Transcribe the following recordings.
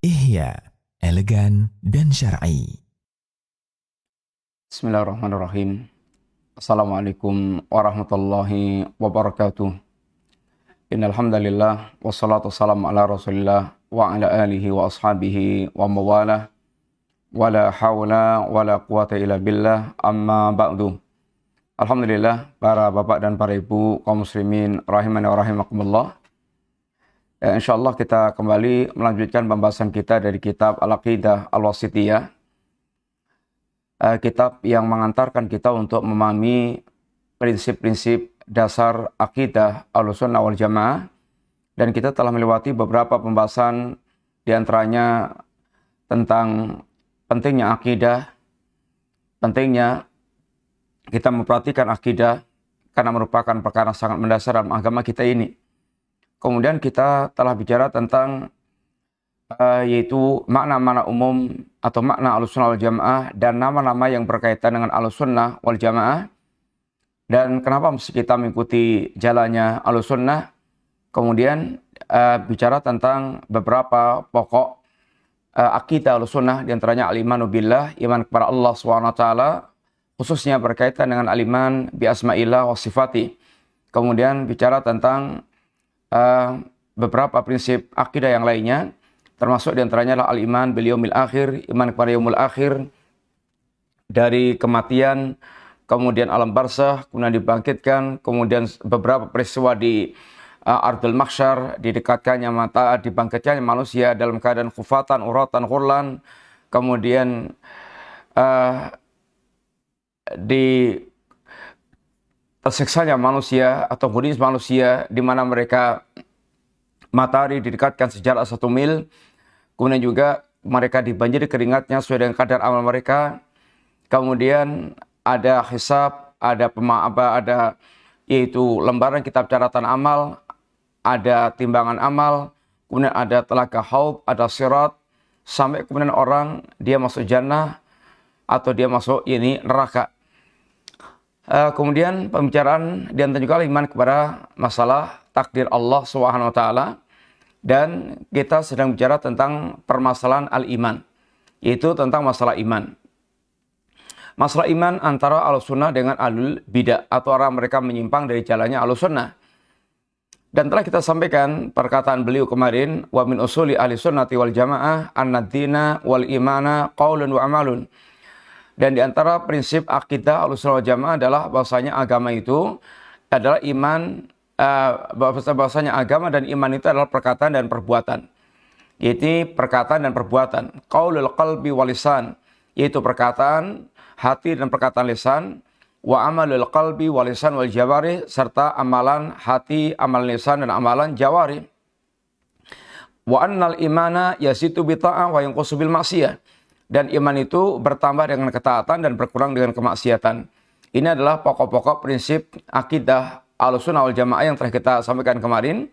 Ihya, elegan dan syar'i. Bismillahirrahmanirrahim. Assalamualaikum warahmatullahi wabarakatuh. Innal hamdalillah wassalatu wassalamu ala Rasulillah wa ala alihi wa ashabihi wa mawalah. Wala haula wala quwata illa billah, amma ba'du. Alhamdulillah, para bapak dan para ibu kaum muslimin rahimani wa rahimakumullah. Insyaallah kita kembali melanjutkan pembahasan kita dari kitab Al-Aqidah Al-Wasithiyah. Kitab yang mengantarkan kita untuk memahami prinsip-prinsip dasar akidah Ahlussunnah wal Jamaah, dan kita telah melewati beberapa pembahasan, diantaranya tentang pentingnya akidah, pentingnya kita memperhatikan akidah karena merupakan perkara sangat mendasar dalam agama kita ini. Kemudian kita telah bicara tentang yaitu makna-makna umum atau makna Ahlussunnah wal Jamaah dan nama-nama yang berkaitan dengan Ahlussunnah wal Jamaah, dan kenapa mesti kita mengikuti jalannya Ahlussunnah. Kemudian bicara tentang beberapa pokok akidah Ahlussunnah, diantaranya al-imanu billah, iman kepada Allah SWT, khususnya berkaitan dengan al-iman bi asma'illah wa sifati. Kemudian bicara tentang beberapa prinsip akidah yang lainnya, termasuk diantaranya adalah al-iman bil yaumil akhir, iman kepada yaumul akhir, dari kematian, kemudian alam barzakh, kemudian dibangkitkan, kemudian beberapa peristiwa di ardul mahsyar, didekatkannya mata, dibangkitkannya manusia dalam keadaan khufatan, uratan, ghurlan, kemudian di tersiksanya manusia atau kondisi manusia di mana mereka matahari didekatkan sejarak 1 mil, kemudian juga mereka dibanjiri keringatnya sesuai dengan kadar amal mereka. Kemudian ada hisab, ada yaitu lembaran kitab catatan amal, ada timbangan amal, kemudian ada telaga haud, ada sirat, sampai kemudian orang dia masuk jannah atau dia masuk neraka. Kemudian pembicaraan diantara juga iman kepada masalah takdir Allah Subhanahu wa taala, dan kita sedang bicara tentang permasalahan al-iman, yaitu tentang masalah iman. Masalah iman antara Ahlussunnah dengan ahlul bidah, atau orang mereka menyimpang dari jalannya Ahlussunnah. Dan telah kita sampaikan perkataan beliau kemarin, wa min usuli ahlisunnati wal jamaah annad-dina wal imana qaulun wa amalun. Dan di antara prinsip akidah Ahlussunnah wal Jamaah adalah bahwasanya agama itu adalah iman, bahwasanya agama dan iman itu adalah perkataan dan perbuatan. Yaitu perkataan dan perbuatan. Qaulul qalbi wal lisan, yaitu perkataan hati dan perkataan lisan. Wa amalul qalbi wal lisan wal jawari, serta amalan hati, amalan lisan dan amalan jawari. Wa annal imana yazidu bi ta'ah wa yanqusu bil ma'siyah. Dan iman itu bertambah dengan ketaatan dan berkurang dengan kemaksiatan. Ini adalah pokok-pokok prinsip akidah Ahlussunnah wal Jamaah yang telah kita sampaikan kemarin.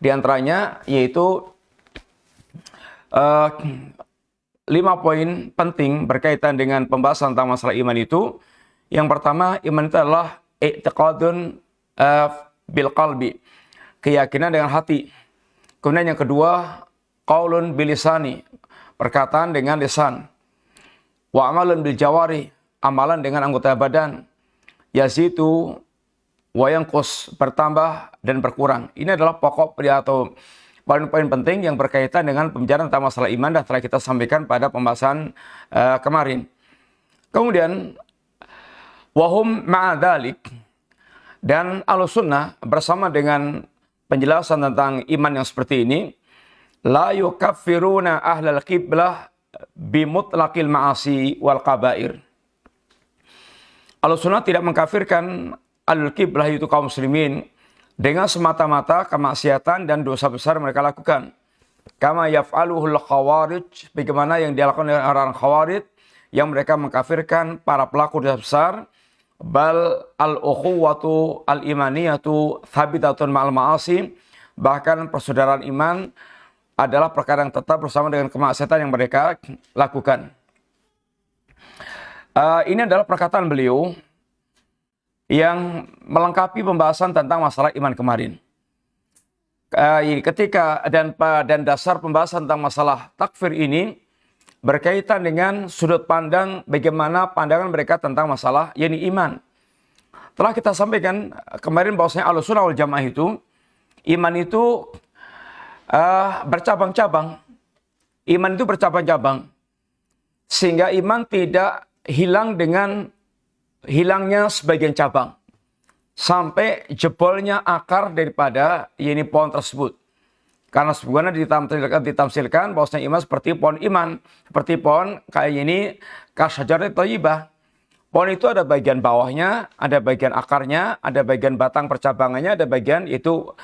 Di antaranya yaitu 5 poin penting berkaitan dengan pembahasan tentang masalah iman itu. Yang pertama, iman itu adalah i'tiqadun bil qalbi, keyakinan dengan hati. Kemudian yang kedua, qaulun bil lisani, perkataan dengan lisan. Wa amalun bil jawari, amalan dengan anggota badan. Yazidu wa yanqus, bertambah dan berkurang. Ini adalah pokok atau poin-poin penting yang berkaitan dengan pembicaraan tentang masalah iman, dan telah kita sampaikan pada pembahasan kemarin. Kemudian wahum ma'adalik, dan Ahlussunnah bersama dengan penjelasan tentang iman yang seperti ini, la yukaffiruna ahlal qiblah bimutlaqil ma'asi wal kabair. Ahlussunnah tidak mengkafirkan ahlul qiblah, itu kaum muslimin, dengan semata-mata kemaksiatan dan dosa besar mereka lakukan. Kama yaf'aluhul khawarij, bagaimana yang dilakukan oleh orang khawarij, yang mereka mengkafirkan para pelaku dosa besar. Bal al-ukhuwatu al-imaniyatu thabitatun ma'al ma'asi, bahkan persaudaraan iman adalah perkara yang tetap bersama dengan kemaksiatan yang mereka lakukan. Ini adalah perkataan beliau yang melengkapi pembahasan tentang masalah iman kemarin. ketika dan dasar pembahasan tentang masalah takfir ini berkaitan dengan sudut pandang bagaimana pandangan mereka tentang masalah yakni iman. Telah kita sampaikan kemarin bahwasanya Ahlussunnah wal Jamaah itu iman itu bercabang-cabang. Iman itu bercabang-cabang. Sehingga iman tidak hilang dengan hilangnya sebagian cabang. Sampai jebolnya akar daripada yakni pohon tersebut. Karena sebagaimana ditamsilkan bahwasanya iman seperti pohon iman, seperti pohon kayak ini kasyajarat thayyibah. Pohon itu ada bagian bawahnya, ada bagian akarnya, ada bagian batang percabangannya, ada bagian itu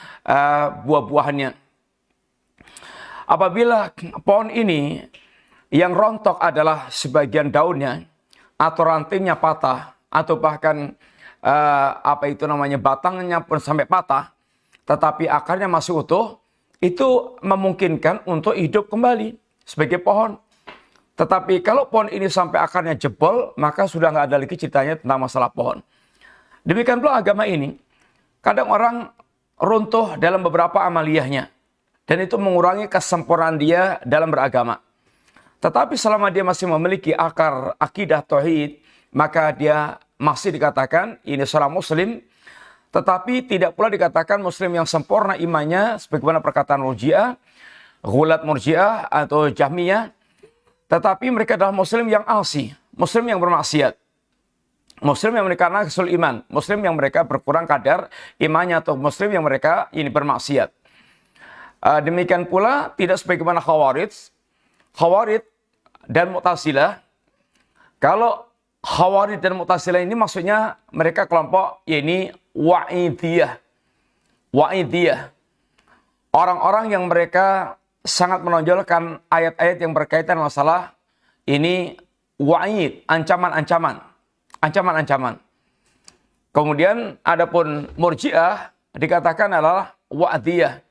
buah-buahannya. Apabila pohon ini yang rontok adalah sebagian daunnya atau rantingnya patah atau bahkan batangnya pun sampai patah, tetapi akarnya masih utuh, itu memungkinkan untuk hidup kembali sebagai pohon. Tetapi kalau pohon ini sampai akarnya jebol, maka sudah nggak ada lagi ceritanya tentang masalah pohon. Demikian pula agama ini. Kadang orang runtuh dalam beberapa amaliyahnya. Dan itu mengurangi kesempurnaan dia dalam beragama. Tetapi selama dia masih memiliki akar akidah tauhid, maka dia masih dikatakan ini seorang muslim. Tetapi tidak pula dikatakan muslim yang sempurna imannya, sebagaimana perkataan Murji'ah, Ghulat Murji'ah atau Jahmiyah. Tetapi mereka adalah muslim yang asi, muslim yang bermaksiat. Muslim yang mereka naqsul iman, muslim yang mereka berkurang kadar imannya, atau muslim yang mereka ini bermaksiat. Demikian pula tidak sebagaimana Khawarij dan Mu'tazilah. Kalau Khawarij dan Mu'tazilah ini maksudnya mereka kelompok ini Wa'idiyah. Orang-orang yang mereka sangat menonjolkan ayat-ayat yang berkaitan masalah ini wa'id, ancaman-ancaman. Kemudian adapun Murji'ah dikatakan adalah wa'diyah.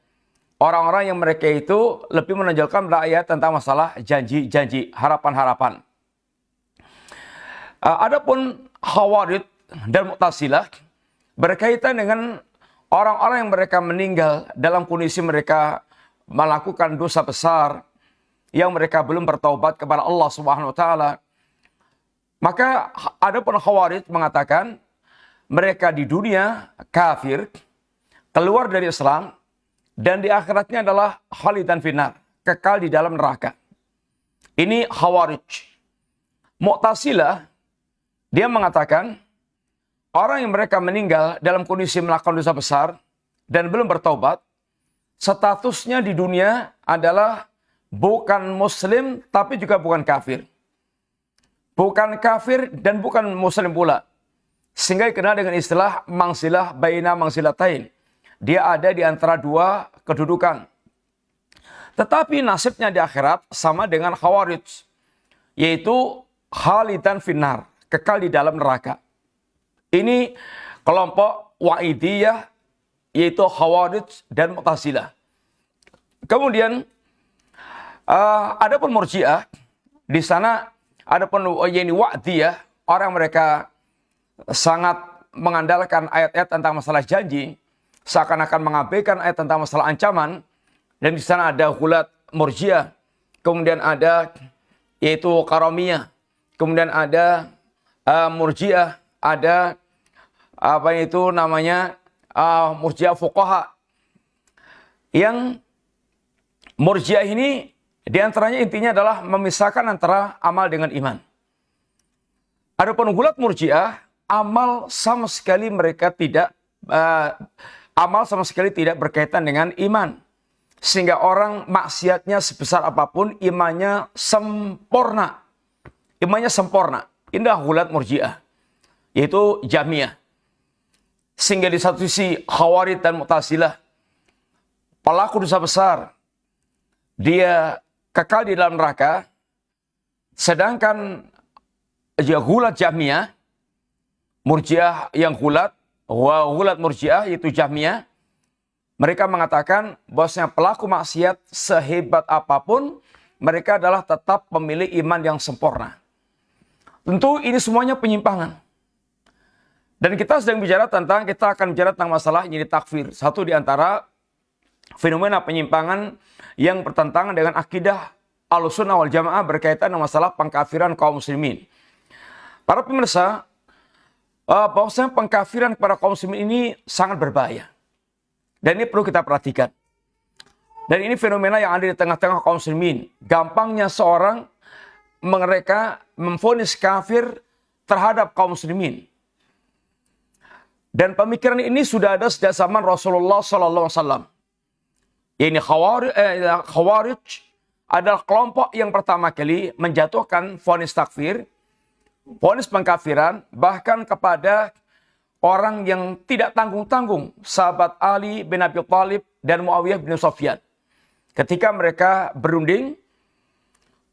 Orang-orang yang mereka itu lebih menonjolkan ayat tentang masalah janji-janji, harapan-harapan. Adapun Khawarij dan Mu'tazilah berkaitan dengan orang-orang yang mereka meninggal dalam kondisi mereka melakukan dosa besar yang mereka belum bertaubat kepada Allah Subhanahu wa taala. Maka adapun Khawarij mengatakan mereka di dunia kafir, keluar dari Islam, dan di akhiratnya adalah khalidan finnar, kekal di dalam neraka. Ini Khawarij. Mu'tazilah dia mengatakan orang yang mereka meninggal dalam kondisi melakukan dosa besar dan belum bertaubat, statusnya di dunia adalah bukan muslim tapi juga bukan kafir. Bukan kafir dan bukan muslim pula. Sehingga dikenal dengan istilah mangsilah baina mangsilatain. Dia ada di antara dua kedudukan. Tetapi nasibnya di akhirat sama dengan Khawarij. Yaitu khalidan finnar, kekal di dalam neraka. Ini kelompok Wa'idiyah, yaitu Khawarij dan Mu'tazilah. Kemudian adapun Murji'ah, di sana adapun yani Wa'diyah, orang mereka sangat mengandalkan ayat-ayat tentang masalah janji, seakan-akan mengabaikan ayat tentang masalah ancaman. Dan di sana ada Ghulat Murji'ah, kemudian ada yaitu Karamiyah, kemudian ada Murji'ah, ada Murji'ah fuqaha. Yang Murji'ah ini diantaranya intinya adalah memisahkan antara amal dengan iman. Adapun Ghulat Murji'ah, amal sama sekali tidak berkaitan dengan iman. Sehingga orang maksiatnya sebesar apapun imannya sempurna. Indah Ghulat Murji'ah, yaitu Jahmiyah. Sehingga di satu sisi Khawarij dan Mu'tazilah, pelaku dosa besar, dia kekal di dalam neraka. Sedangkan Ghulat Jahmiyah, Murji'ah yang Ghulat Murji'ah yaitu Jahmiyah, mereka mengatakan bahwasanya pelaku maksiat sehebat apapun, mereka adalah tetap memilih iman yang sempurna. Tentu ini semuanya penyimpangan. Dan kita sedang bicara kita akan bicara tentang masalah ini takfir. Satu di antara fenomena penyimpangan yang bertentangan dengan akidah Ahlussunnah wal Jamaah berkaitan dengan masalah pengkafiran kaum muslimin. Para pemirsa, bahwasanya pengkafiran kepada kaum muslimin ini sangat berbahaya. Dan ini perlu kita perhatikan. Dan ini fenomena yang ada di tengah-tengah kaum muslimin. Gampangnya seorang mereka memvonis kafir terhadap kaum muslimin. Dan pemikiran ini sudah ada sejak zaman Rasulullah SAW. Ini Khawarij adalah kelompok yang pertama kali menjatuhkan vonis takfir, vonis pengkafiran, bahkan kepada orang yang tidak tanggung-tanggung, sahabat Ali bin Abi Thalib dan Muawiyah bin Sufyan. Ketika mereka berunding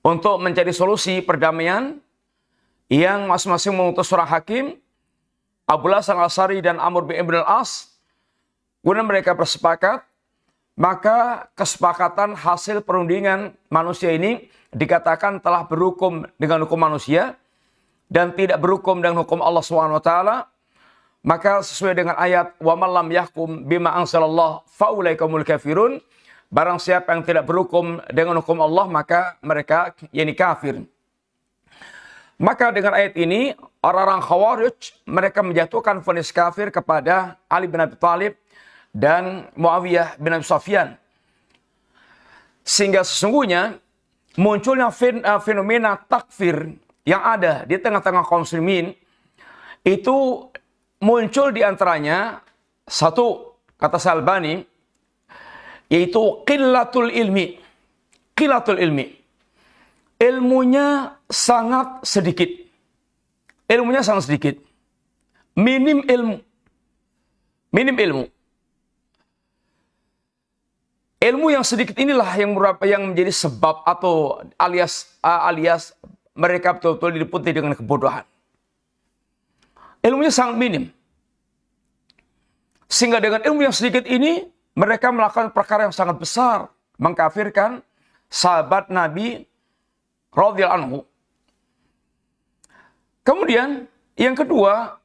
untuk mencari solusi perdamaian yang masing-masing mengutus seorang hakim, Abdullah Al-Asari dan Amr bin Ibn Al-As, kemudian mereka bersepakat, maka kesepakatan hasil perundingan manusia ini dikatakan telah berhukum dengan hukum manusia dan tidak berhukum dengan hukum Allah SWT. Maka sesuai dengan ayat wa man lam yahkum bima anzalallah faulaikumul kafirun, barang siapa yang tidak berhukum dengan hukum Allah maka mereka yakni kafir. Maka dengan ayat ini orang-orang Khawarij mereka menjatuhkan vonis kafir kepada Ali bin Abi Thalib dan Muawiyah bin Abi Sufyan. Sehingga sesungguhnya munculnya fenomena takfir yang ada di tengah-tengah kaum muslimin itu muncul di antaranya satu, kata Syalbani, yaitu qillatul ilmi. Qillatul ilmi. Ilmunya sangat sedikit. Ilmunya sangat sedikit. Minim ilmu. Minim ilmu. Ilmu yang sedikit inilah yang menjadi sebab atau alias mereka betul-betul diliputi dengan kebodohan. Ilmunya sangat minim. Sehingga dengan ilmu yang sedikit ini, mereka melakukan perkara yang sangat besar. Mengkafirkan sahabat Nabi radhiyallahu anhu. Kemudian, yang kedua,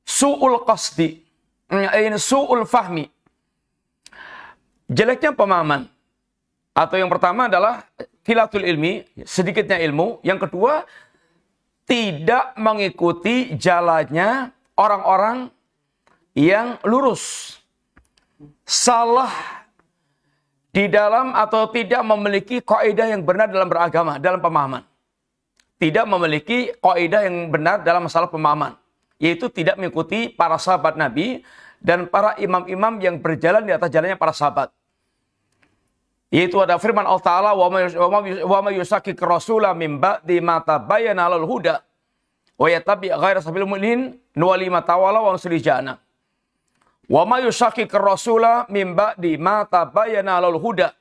su'ul qasdi. Ini su'ul fahmi. Jeleknya pemahaman. Atau yang pertama adalah qillatul ilmi, sedikitnya ilmu. Yang kedua, tidak mengikuti jalannya orang-orang yang lurus. Salah di dalam atau tidak memiliki kaidah yang benar dalam beragama, dalam pemahaman. Tidak memiliki kaidah yang benar dalam masalah pemahaman. Yaitu tidak mengikuti para sahabat Nabi dan para imam-imam yang berjalan di atas jalannya para sahabat. Yaitu ada firman Allah Ta'ala, wa ma yusakik rasulah min ba'di ma tabayyana lahul huda wa yattabi' ghaira sabilil mu'minin nuwalli ma tawalla wa nuslihi jahannam. Wa ma yusakik rasulah min ba'di ma tabayyana lahul huda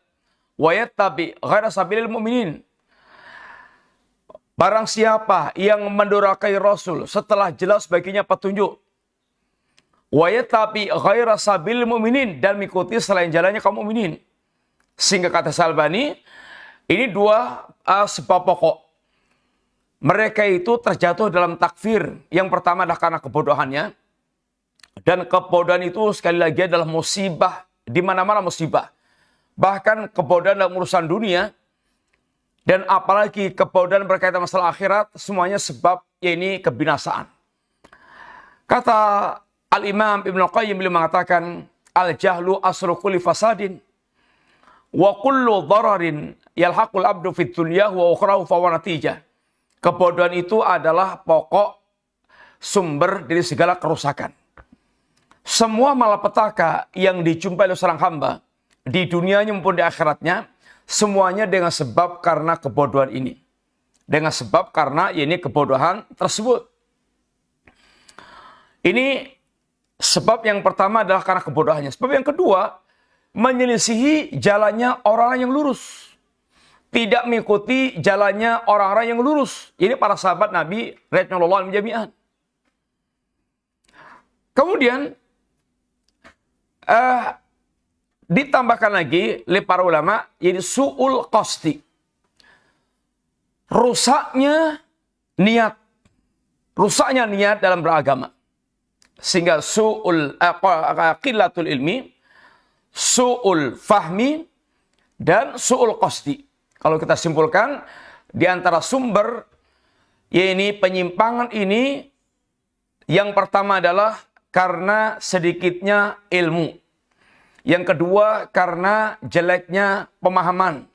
wa yattabi' ghaira sabilil mu'minin. Barang siapa yang mendurhakai Rasul setelah jelas baginya petunjuk, wa yattabi' ghaira sabilil mu'minin, dan mengikuti selain jalannya kaum mukminin. Sehingga kata Syalbani, ini dua sebab pokok. Mereka itu terjatuh dalam takfir. Yang pertama adalah karena kebodohannya. Dan kebodohan itu sekali lagi adalah musibah. Di mana-mana musibah. Bahkan kebodohan dalam urusan dunia. Dan apalagi kebodohan berkaitan masalah akhirat. Semuanya sebab ini kebinasaan. Kata Al-Imam Ibn Qayyim beliau mengatakan, al-jahlu asru kulli fasadin. Wa kullu dhararin yalhaqul abdu fid dunya wa ukhrahu fa huwa natijah. Kebodohan itu adalah pokok sumber dari segala kerusakan. Semua malapetaka yang dijumpai oleh seorang hamba di dunianya maupun di akhiratnya, semuanya dengan sebab karena kebodohan ini. Dengan sebab karena ini kebodohan tersebut. Ini sebab yang pertama adalah karena kebodohannya. Sebab yang kedua, menyelisihi jalannya orang-orang yang lurus. Tidak mengikuti jalannya orang-orang yang lurus. Ini para sahabat Nabi radhiyallahu anhum jami'an. Kemudian ditambahkan lagi oleh para ulama, yaitu su'ul qasdi. Rusaknya niat. Rusaknya niat dalam beragama. Sehingga qillatul ilmi, su'ul fahmi, dan su'ul qasdi. Kalau kita simpulkan, di antara sumber yaitu penyimpangan ini, yang pertama adalah karena sedikitnya ilmu. Yang kedua karena jeleknya pemahaman.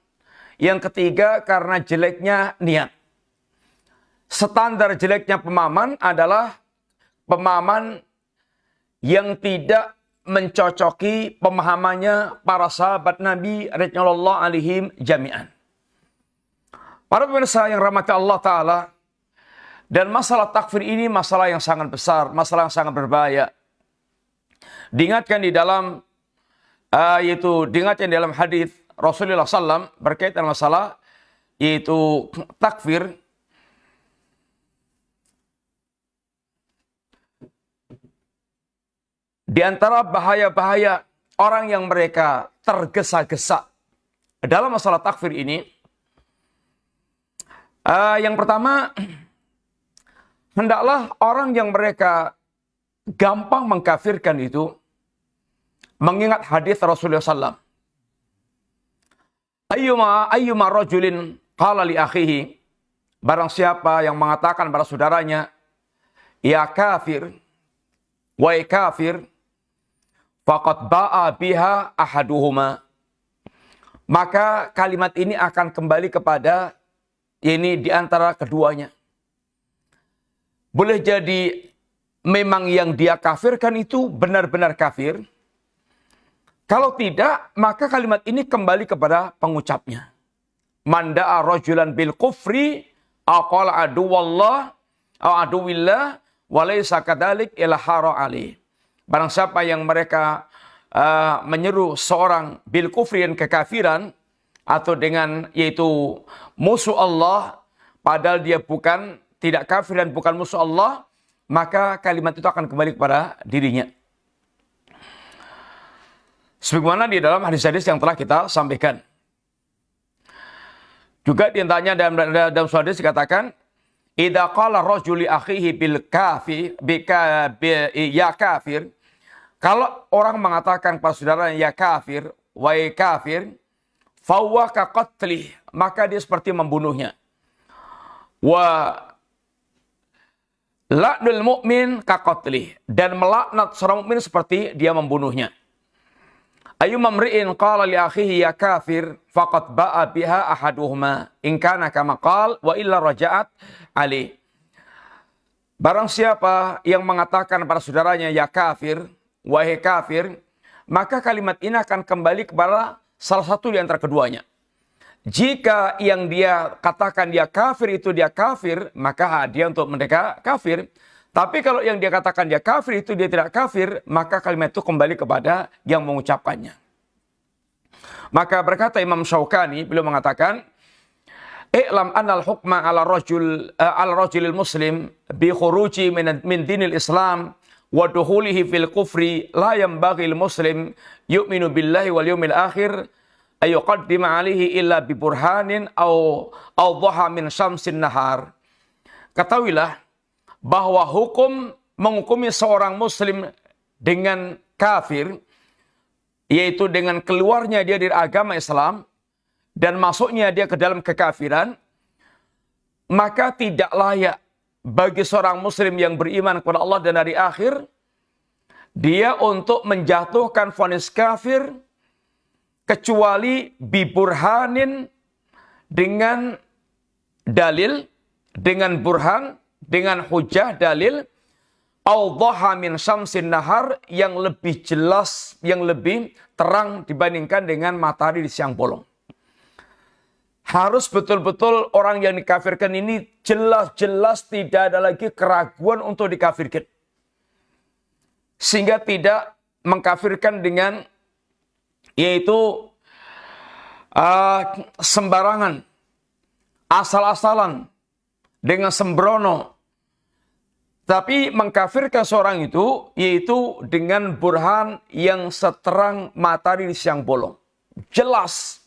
Yang ketiga karena jeleknya niat. Standar jeleknya pemahaman adalah pemahaman yang tidak mencocoki pemahamannya para sahabat Nabi radhiyallahu alaihim jami'an. Para pemirsa yang rahmati Allah Ta'ala, dan masalah takfir ini masalah yang sangat besar, masalah yang sangat berbahaya. Diingatkan di dalam diingatkan di dalam hadis Rasulullah SAW berkaitan masalah yaitu takfir. Di antara bahaya-bahaya orang yang mereka tergesa-gesa dalam masalah takfir ini, yang pertama, hendaklah orang yang mereka gampang mengkafirkan itu mengingat hadis Rasulullah SAW. Ayyuma rajulin qala li akhihi, barang siapa yang mengatakan pada saudaranya, ya kafir, wahai kafir, faqad ba'a biha ahaduhuma, maka kalimat ini akan kembali kepada ini di antara keduanya. Boleh jadi memang yang dia kafirkan itu benar-benar kafir. Kalau tidak, maka kalimat ini kembali kepada pengucapnya. Man da'a rajulan bil kufri aqala aduwallah aw aduwillah wa laysa kadzalik ila hara ali. Barang siapa yang mereka menyeru seorang bil kufri dan kekafiran, atau dengan yaitu musuh Allah, padahal dia bukan tidak kafir dan bukan musuh Allah, maka kalimat itu akan kembali kepada dirinya. Sebagaimana di dalam hadis-hadis yang telah kita sampaikan. Juga diantaranya dalam suatu hadis dikatakan, idza qala rajuli akhihi bil kafi ya kafir, kalau orang mengatakan pada saudaranya ya kafir, wahai kafir, fawwa ka qatlih, maka dia seperti membunuhnya. Wa la'nul mu'min ka qatlih, dan melaknat seorang mukmin seperti dia membunuhnya. Ayyuma mri'in qala li akhihi ya kafir faqad ba'a biha ahaduhuma in kana kama qala wa illa raja'at ali. Barang siapa yang mengatakan pada saudaranya ya kafir, wahai kafir, maka kalimat ini akan kembali kepada salah satu di antara keduanya. Jika yang dia katakan dia kafir itu dia kafir, maka dia untuk mereka kafir. Tapi kalau yang dia katakan dia kafir itu dia tidak kafir, maka kalimat itu kembali kepada yang mengucapkannya. Maka berkata Imam Syaukani, beliau mengatakan, "I'lam anal hukma ala rajulil muslim bi khuruji min dinil Islam wa duhulihi fil kufri la yanbaghi al muslim yu'minu billahi wal yawmil akhir ayuqaddima alaihi illa bi burhanin aw dhaha min syamsin nahar." Ketahuilah bahwa hukum menghukumi seorang muslim dengan kafir, yaitu dengan keluarnya dia dari agama Islam dan masuknya dia ke dalam kekafiran, maka tidak layak bagi seorang muslim yang beriman kepada Allah dan hari akhir, dia untuk menjatuhkan vonis kafir kecuali biburhanin, dengan dalil, dengan burhan, dengan hujah dalil, awdaha min syamsin nahar, yang lebih jelas, yang lebih terang dibandingkan dengan matahari di siang bolong. Harus betul-betul orang yang dikafirkan ini jelas-jelas tidak ada lagi keraguan untuk dikafirkan. Sehingga tidak mengkafirkan dengan yaitu sembarangan, asal-asalan, dengan sembrono. Tapi mengkafirkan seorang itu yaitu dengan burhan yang seterang matahari di siang bolong. Jelas.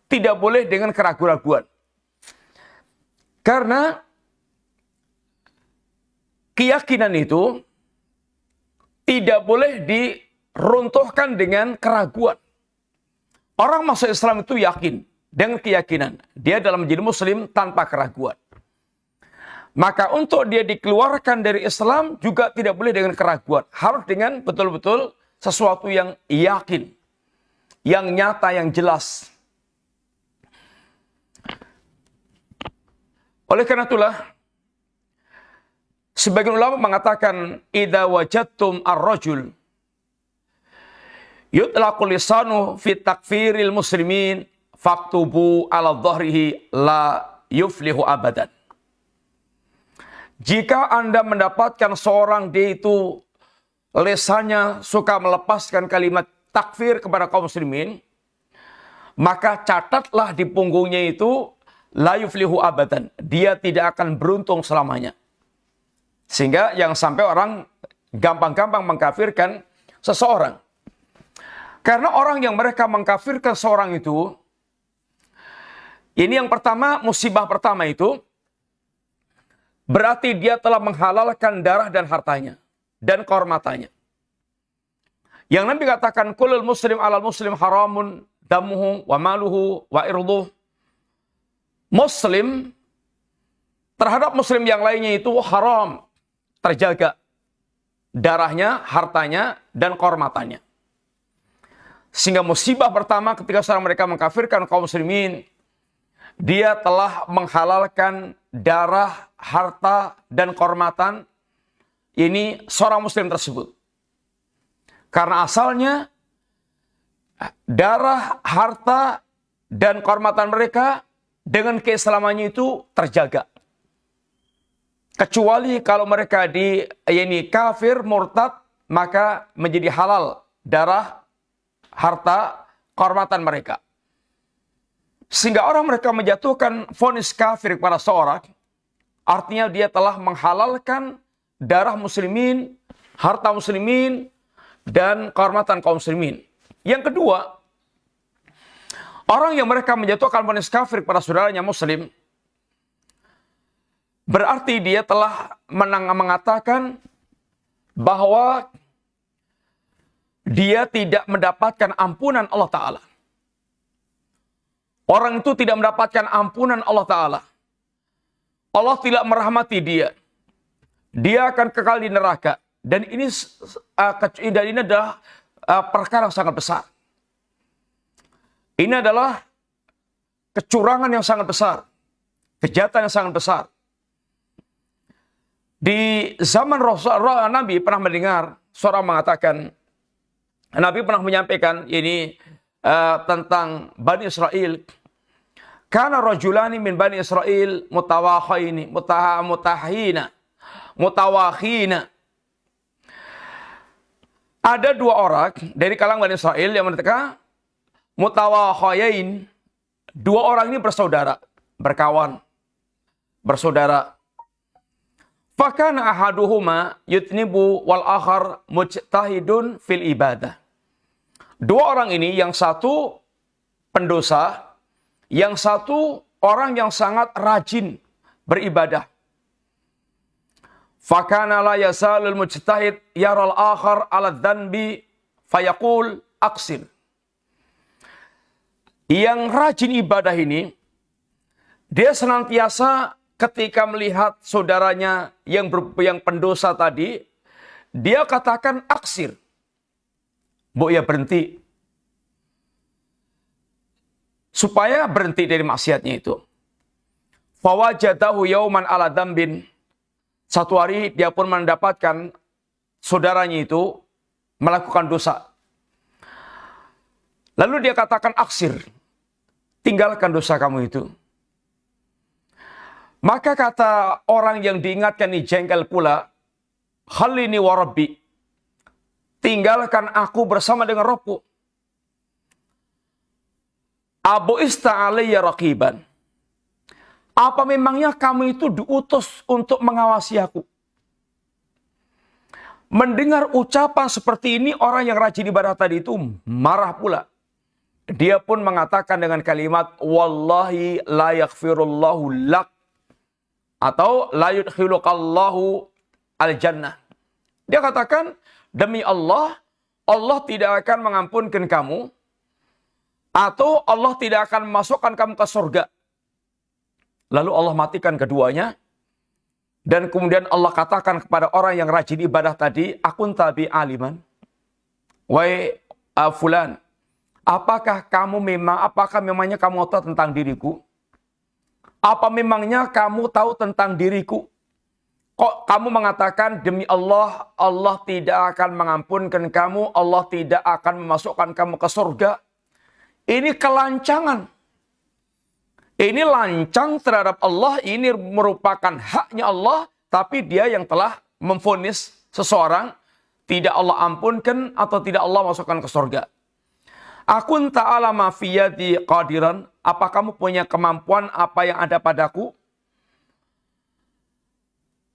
Tidak boleh dengan keraguan-raguan. Karena keyakinan itu tidak boleh runtuhkan dengan keraguan. Orang masuk Islam itu yakin dengan keyakinan dia dalam menjadi muslim tanpa keraguan. Maka untuk dia dikeluarkan dari Islam juga tidak boleh dengan keraguan. Harus dengan betul-betul sesuatu yang yakin, yang nyata, yang jelas. Oleh karena itulah, sebagian ulama mengatakan, idza wajadtum ar-rajul yutlaqu lisanu fi takfiril muslimin faktubu ala dhahrihi la yuflihu abadan. Jika Anda mendapatkan seorang dia itu lesannya suka melepaskan kalimat takfir kepada kaum muslimin, maka catatlah di punggungnya itu la yuflihu abadan. Dia tidak akan beruntung selamanya. Sehingga yang sampai orang gampang-gampang mengkafirkan seseorang. Karena orang yang mereka mengkafirkan seorang itu, ini yang pertama, musibah pertama itu, berarti dia telah menghalalkan darah dan hartanya, dan kehormatannya. Yang Nabi katakan, kulul muslim alal muslim haramun damuhu wa maluhu wa irduh. Muslim terhadap muslim yang lainnya itu haram, terjaga darahnya, hartanya, dan kehormatannya. Sehingga musibah pertama ketika seorang mereka mengkafirkan kaum muslimin, dia telah menghalalkan darah, harta, dan kehormatan ini seorang muslim tersebut. Karena asalnya darah, harta, dan kehormatan mereka dengan keislamannya itu terjaga. Kecuali kalau mereka kafir, murtad, maka menjadi halal darah, harta, kehormatan mereka. Sehingga orang mereka menjatuhkan vonis kafir kepada seorang, artinya dia telah menghalalkan darah muslimin, harta muslimin, dan kehormatan kaum muslimin. Yang kedua, orang yang mereka menjatuhkan vonis kafir kepada saudaranya muslim, berarti dia telah mengatakan bahwa dia tidak mendapatkan ampunan Allah Ta'ala. Orang itu tidak mendapatkan ampunan Allah Ta'ala. Allah tidak merahmati dia. Dia akan kekal di neraka. Dan ini adalah perkara yang sangat besar. Ini adalah kecurangan yang sangat besar. Kejahatan yang sangat besar. Di zaman Rasulullah, Nabi pernah mendengar seorang mengatakan, Nabi pernah menyampaikan ini tentang Bani Israel. Kana rajulani min Bani Israel mutawakhina. Ada dua orang dari kalangan Bani Israel yang mereka mutawakhayain. Dua orang ini bersaudara, berkawan, bersaudara. Fakana ahaduhuma yutnibu wal akhar mujtahidun fil ibadah. Dua orang ini, yang satu pendosa, yang satu orang yang sangat rajin beribadah. Fakana la yasalul mujtahid yaral akhar ala dhanbi fayaqul aksir. Yang rajin ibadah ini, dia senantiasa ketika melihat saudaranya yang pendosa tadi, dia katakan aksir. Bu, ya berhenti. Supaya berhenti dari maksiatnya itu. Fawajadahu yauman ala dambin. Satu hari dia pun mendapatkan saudaranya itu melakukan dosa. Lalu dia katakan aksir. Tinggalkan dosa kamu itu. Maka kata orang yang diingatkan ini jengkel pula, khalini wa rabbi, tinggalkan aku bersama dengan Rabbku. Abu ista alayya raqiban. Apa memangnya kamu itu diutus untuk mengawasi aku? Mendengar ucapan seperti ini, orang yang rajin ibadah tadi itu marah pula. Dia pun mengatakan dengan kalimat, wallahi la yaghfirullahu lak. Atau la yudkhilukallahu al-jannah. Dia katakan, demi Allah Allah tidak akan mengampunkan kamu, atau Allah tidak akan memasukkan kamu ke surga. Lalu Allah matikan keduanya. Dan kemudian Allah katakan kepada orang yang rajin ibadah tadi, akun tabi aliman. Wahai fulan, apakah memangnya kamu tahu tentang diriku? Apa memangnya kamu tahu tentang diriku? Kok kamu mengatakan demi Allah, Allah tidak akan mengampunkan kamu, Allah tidak akan memasukkan kamu ke surga? Ini kelancangan. Ini lancang terhadap Allah, ini merupakan haknya Allah, tapi dia yang telah memvonis seseorang, tidak Allah ampunkan atau tidak Allah masukkan ke surga. Akun ta'ala ma fi yadi qadiran, apa kamu punya kemampuan apa yang ada padaku?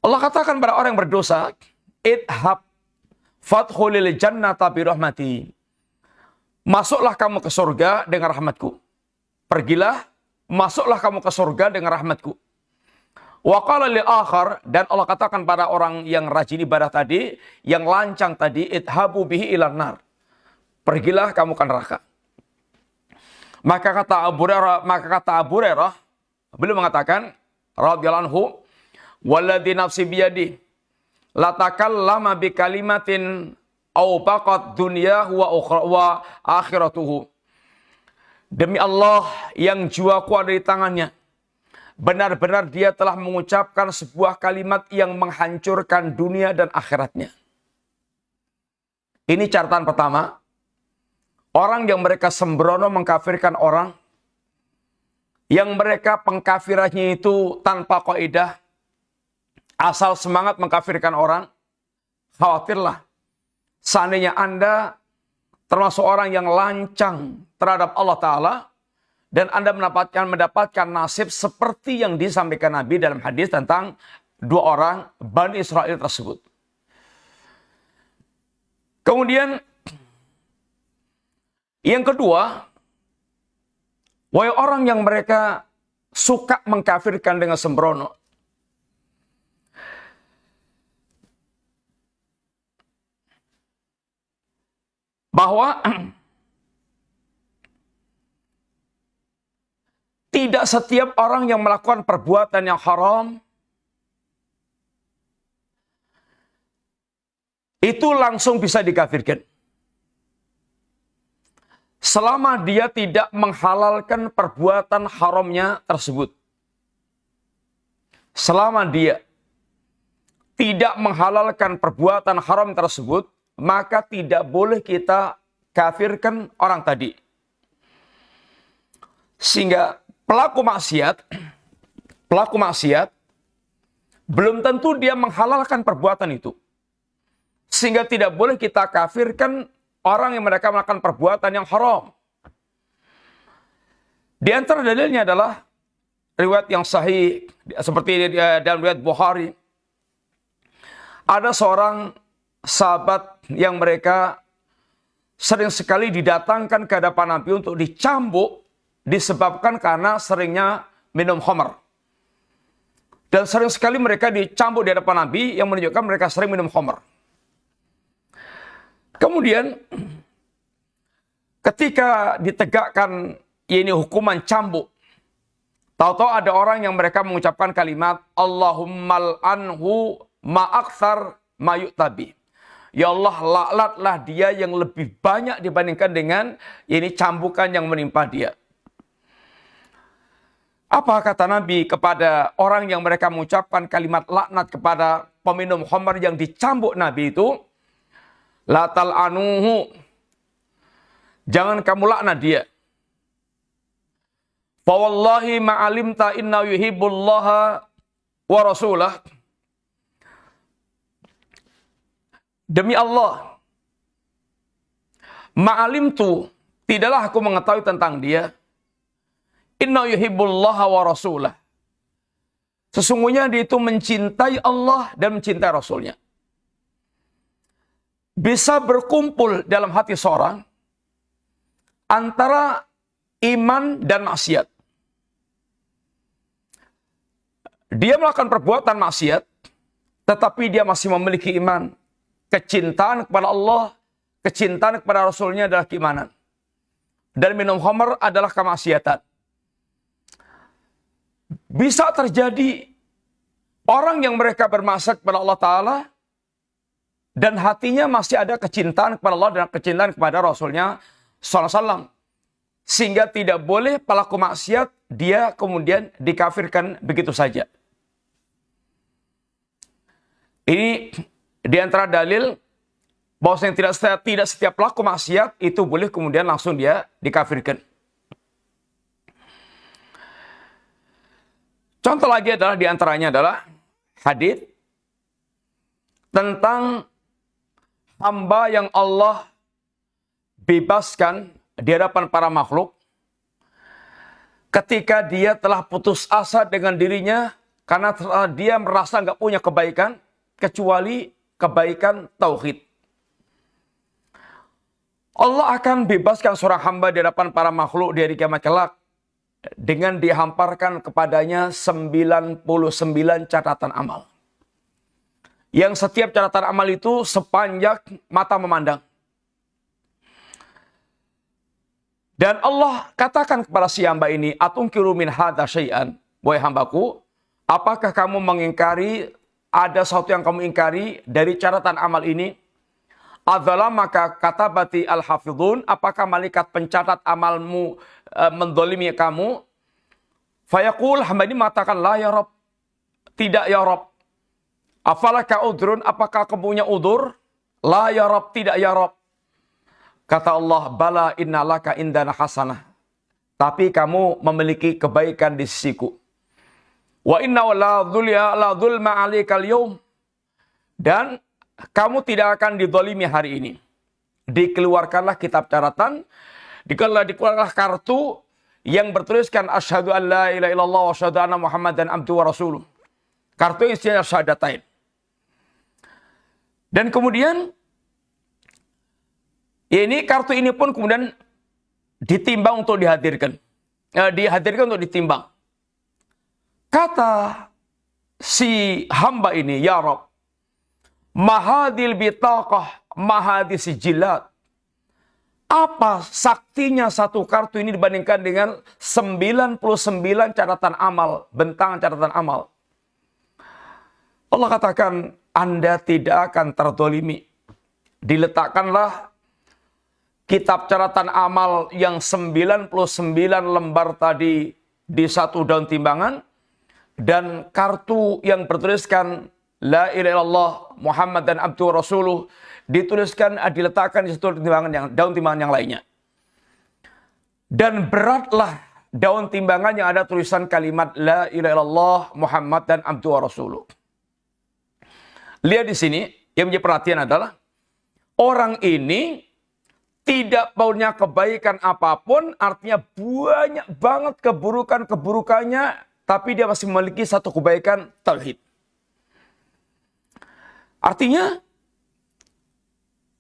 Allah katakan pada orang yang berdosa, idhab fadkhulil jannata bi rahmati. Masuklah kamu ke surga dengan rahmatku. Pergilah, masuklah kamu ke surga dengan rahmatku. Wa qala lil akhar, dan Allah katakan pada orang yang rajin ibadah tadi, yang lancang tadi, idhabu bihi ilan nar. Pergilah kamu ke neraka. Maka kata Abu Hurairah, beliau mengatakan radhiyallahu anhu, walladzi nafsi biyadi la takallama bi kalimatin aw baqat dunyahu wa akhiratuhu. Demi Allah yang jiwaku ada di tangannya, benar-benar dia telah mengucapkan sebuah kalimat yang menghancurkan dunia dan akhiratnya. Ini catatan pertama. Orang yang mereka sembrono mengkafirkan orang, yang mereka pengkafirannya itu tanpa kaidah, asal semangat mengkafirkan orang, khawatirlah seandainya Anda termasuk orang yang lancang terhadap Allah Ta'ala, dan Anda mendapatkan nasib seperti yang disampaikan Nabi dalam hadis tentang dua orang Bani Israel tersebut. Kemudian yang kedua, wahai orang yang mereka suka mengkafirkan dengan sembrono, bahwa tidak setiap orang yang melakukan perbuatan yang haram itu langsung bisa dikafirkan. Selama dia tidak menghalalkan perbuatan haramnya tersebut. Selama dia tidak menghalalkan perbuatan haram tersebut, maka tidak boleh kita kafirkan orang tadi. Sehingga pelaku maksiat belum tentu dia menghalalkan perbuatan itu. Sehingga tidak boleh kita kafirkan orang yang mereka melakukan perbuatan yang haram. Di antara dalilnya adalah riwayat yang sahih seperti dalam riwayat Bukhari. Ada seorang sahabat yang mereka sering sekali didatangkan ke hadapan Nabi untuk dicambuk disebabkan karena seringnya minum khamar. Dan sering sekali mereka dicambuk di hadapan Nabi yang menunjukkan mereka sering minum khamar. Kemudian ketika ditegakkan ini hukuman cambuk, tahu-tahu ada orang yang mereka mengucapkan kalimat Allahummal anhu ma'akthar mayuktabi. Ya Allah, laknatlah dia yang lebih banyak dibandingkan dengan ini cambukan yang menimpa dia. Apa kata Nabi kepada orang yang mereka mengucapkan kalimat laknat kepada peminum khamar yang dicambuk Nabi itu? La tal'anuhu. Jangan kamu laknat dia. Fa wallahi ma'alimta inna yuhibbullaha wa rasulah. Demi Allah, ma'alimtu, tidaklah aku mengetahui tentang dia. Inna yuhibbullaha wa rasulah. Sesungguhnya dia itu mencintai Allah dan mencintai Rasulnya. Bisa berkumpul dalam hati seorang antara iman dan maksiat. Dia melakukan perbuatan maksiat, tetapi dia masih memiliki iman, kecintaan kepada Allah, kecintaan kepada Rasulnya adalah keimanan. Dan minum khamr adalah kemaksiatan. Bisa terjadi orang yang mereka bermaksiat kepada Allah Ta'ala dan hatinya masih ada kecintaan kepada Allah dan kecintaan kepada Rasulnya SAW. Sehingga tidak boleh pelaku maksiat dia kemudian dikafirkan begitu saja. Ini di antara dalil bahwasanya tidak setiap pelaku maksiat itu boleh kemudian langsung dia dikafirkan. Contoh lagi adalah di antaranya adalah hadis tentang hamba yang Allah bebaskan di hadapan para makhluk ketika dia telah putus asa dengan dirinya karena dia merasa nggak punya kebaikan kecuali kebaikan tauhid. Allah akan bebaskan seorang hamba di hadapan para makhluk di hari kiamat kelak dengan dihamparkan kepadanya 99 catatan amal. Yang setiap catatan amal itu sepanjang mata memandang. Dan Allah katakan kepada si hamba ini, "Atunkiru min hadza syai'an?" Wahai hambaku, apakah kamu mengingkari, ada sesuatu yang kamu ingkari dari catatan amal ini? Adzala maka katabati al-hafidhun, apakah malaikat pencatat amalmu mendolimi kamu? Fayaqul, hamba ini mengatakan, la ya Rabb, tidak ya Rabb. Afalaka udrun, apakah kamu punya udur? La ya Rabb, tidak ya Rabb. Kata Allah, bala innalaka indana hasanah. Tapi kamu memiliki kebaikan di sisiku. Wa inna la dhulma alikal yawm. Dan kamu tidak akan didolimi hari ini. Dikeluarkanlah kitab catatan, dikeluarkanlah kartu yang bertuliskan asyhadu an la ilaha illallah wa asyhadu anna muhammadan abduhu wa rasuluh. Kartu yang isinya syahadatain. Dan kemudian ini kartu ini pun kemudian ditimbang untuk dihadirkan. Dihadirkan untuk ditimbang. Kata si hamba ini, ya Rabb, mahadil bitaqah, mahadis jilat. Apa saktinya satu kartu ini dibandingkan dengan 99 catatan amal, bentangan catatan amal. Allah katakan, Anda tidak akan terdolimi. Diletakkanlah kitab catatan amal yang 99 lembar tadi di satu daun timbangan. Dan kartu yang bertuliskan La ilaha illallah Muhammad dan abduhu rasuluh dituliskan, diletakkan di satu daun timbangan yang lainnya. Dan beratlah daun timbangan yang ada tulisan kalimat La ilaha illallah Muhammad dan abduhu rasuluh. Lihat di sini, yang menjadi perhatian adalah orang ini tidak punya kebaikan apapun, artinya banyak banget keburukannya, tapi dia masih memiliki satu kebaikan tauhid. Artinya,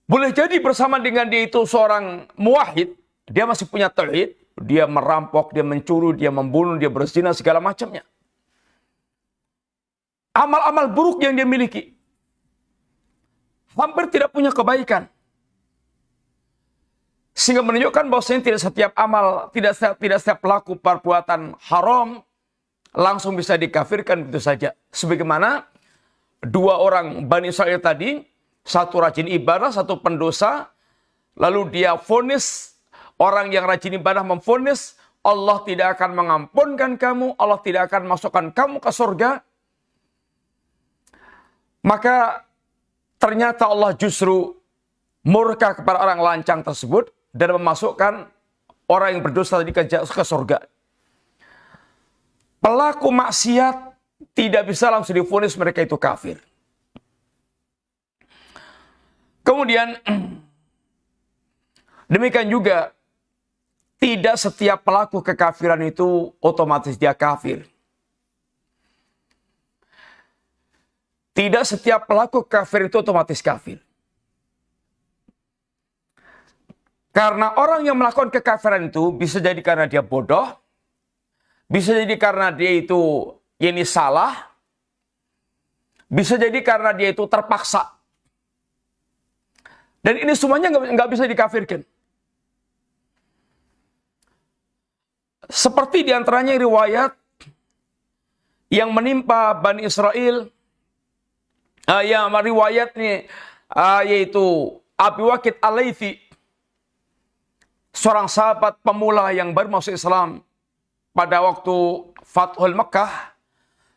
boleh jadi bersama dengan dia itu seorang muwahhid, dia masih punya tauhid, dia merampok, dia mencuri, dia membunuh, dia berzina, segala macamnya. Amal-amal buruk yang dia miliki, hampir tidak punya kebaikan. Sehingga menunjukkan bahwasanya tidak setiap amal, tidak setiap pelaku perbuatan haram langsung bisa dikafirkan begitu saja. Sebagaimana dua orang Bani Israil tadi, satu rajin ibadah, satu pendosa, lalu dia vonis, orang yang rajin ibadah memvonis, Allah tidak akan mengampunkan kamu, Allah tidak akan masukkan kamu ke surga. Maka ternyata Allah justru murka kepada orang lancang tersebut dan memasukkan orang yang berdosa tadi ke surga. Pelaku maksiat tidak bisa langsung divonis mereka itu kafir. Kemudian, demikian juga, tidak setiap pelaku kekafiran itu otomatis dia kafir. Tidak setiap pelaku kafir itu otomatis kafir. Karena orang yang melakukan kekafiran itu bisa jadi karena dia bodoh, bisa jadi karena dia itu ini salah, bisa jadi karena dia itu terpaksa. Dan ini semuanya nggak bisa dikafirkan. Seperti diantaranya riwayat yang menimpa Bani Israel, yang riwayat nih, yaitu Abi Waqid Al-Laythi, seorang sahabat pemula yang baru masuk Islam pada waktu Fathul Makkah.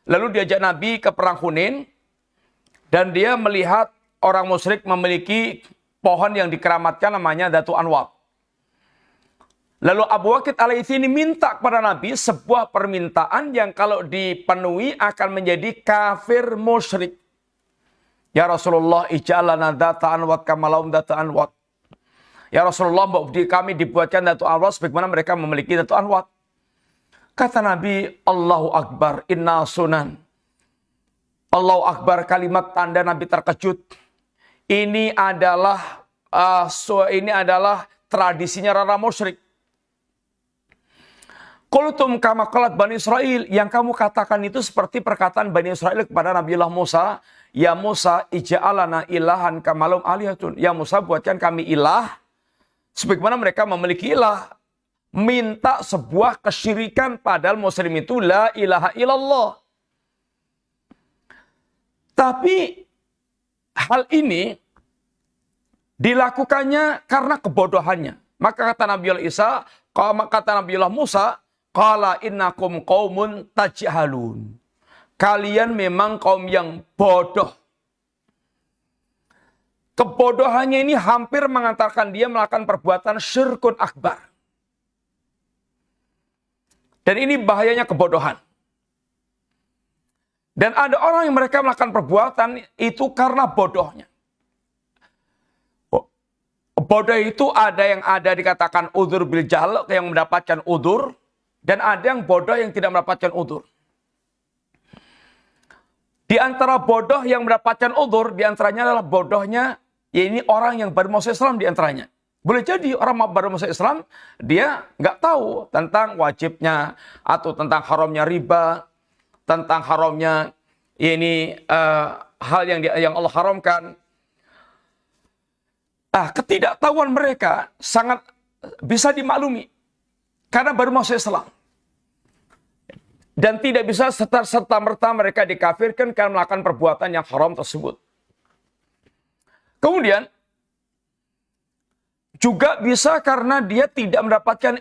Lalu diajak Nabi ke perang Hunain, dan dia melihat orang musyrik memiliki pohon yang dikeramatkan namanya Datu Anwat. Lalu Abu Waqid Al-Laythi ini minta kepada Nabi sebuah permintaan yang kalau dipenuhi akan menjadi kafir musyrik. Ya Rasulullah, ij'alana Data Anwat kama lahum Data Anwat. Ya Rasulullah, kami dibuatkan Datu Anwat sebagaimana mereka memiliki Datu Anwat. Kata Nabi, Allahu Akbar, inna sunan. Allahu Akbar, kalimat tanda Nabi terkejut. Ini adalah tradisinya orang musyrik. Qultum kama qalat Bani Israel, yang kamu katakan itu seperti perkataan Bani Israel kepada Nabiullah Musa, ya Musa ij'alana ilahan kama lahum alihatun. Ya Musa, buatkan kami ilah sebagaimana mereka memiliki ilah. Minta sebuah kesyirikan padahal muslim itu la ilaha illallah. Tapi hal ini dilakukannya karena kebodohannya. Maka kata Nabiullah Musa, qala innakum qaumun tajhalun. Kalian memang kaum yang bodoh. Kebodohannya ini hampir mengantarkan dia melakukan perbuatan syirkun akbar. Dan ini bahayanya kebodohan. Dan ada orang yang mereka melakukan perbuatan itu karena bodohnya. Bodoh itu ada dikatakan udzur bil jahl, yang mendapatkan udzur. Dan ada yang bodoh yang tidak mendapatkan udzur. Di antara bodoh yang mendapatkan udzur, di antaranya adalah bodohnya, ini orang yang baru masuk Islam di antaranya. Boleh jadi orang baru masuk Islam, dia nggak tahu tentang wajibnya, atau tentang haramnya riba, tentang haramnya hal yang Allah haramkan. Ketidaktahuan mereka sangat bisa dimaklumi. Karena baru masuk Islam. Dan tidak bisa serta-merta mereka dikafirkan karena melakukan perbuatan yang haram tersebut. Kemudian, juga bisa karena dia tidak mendapatkan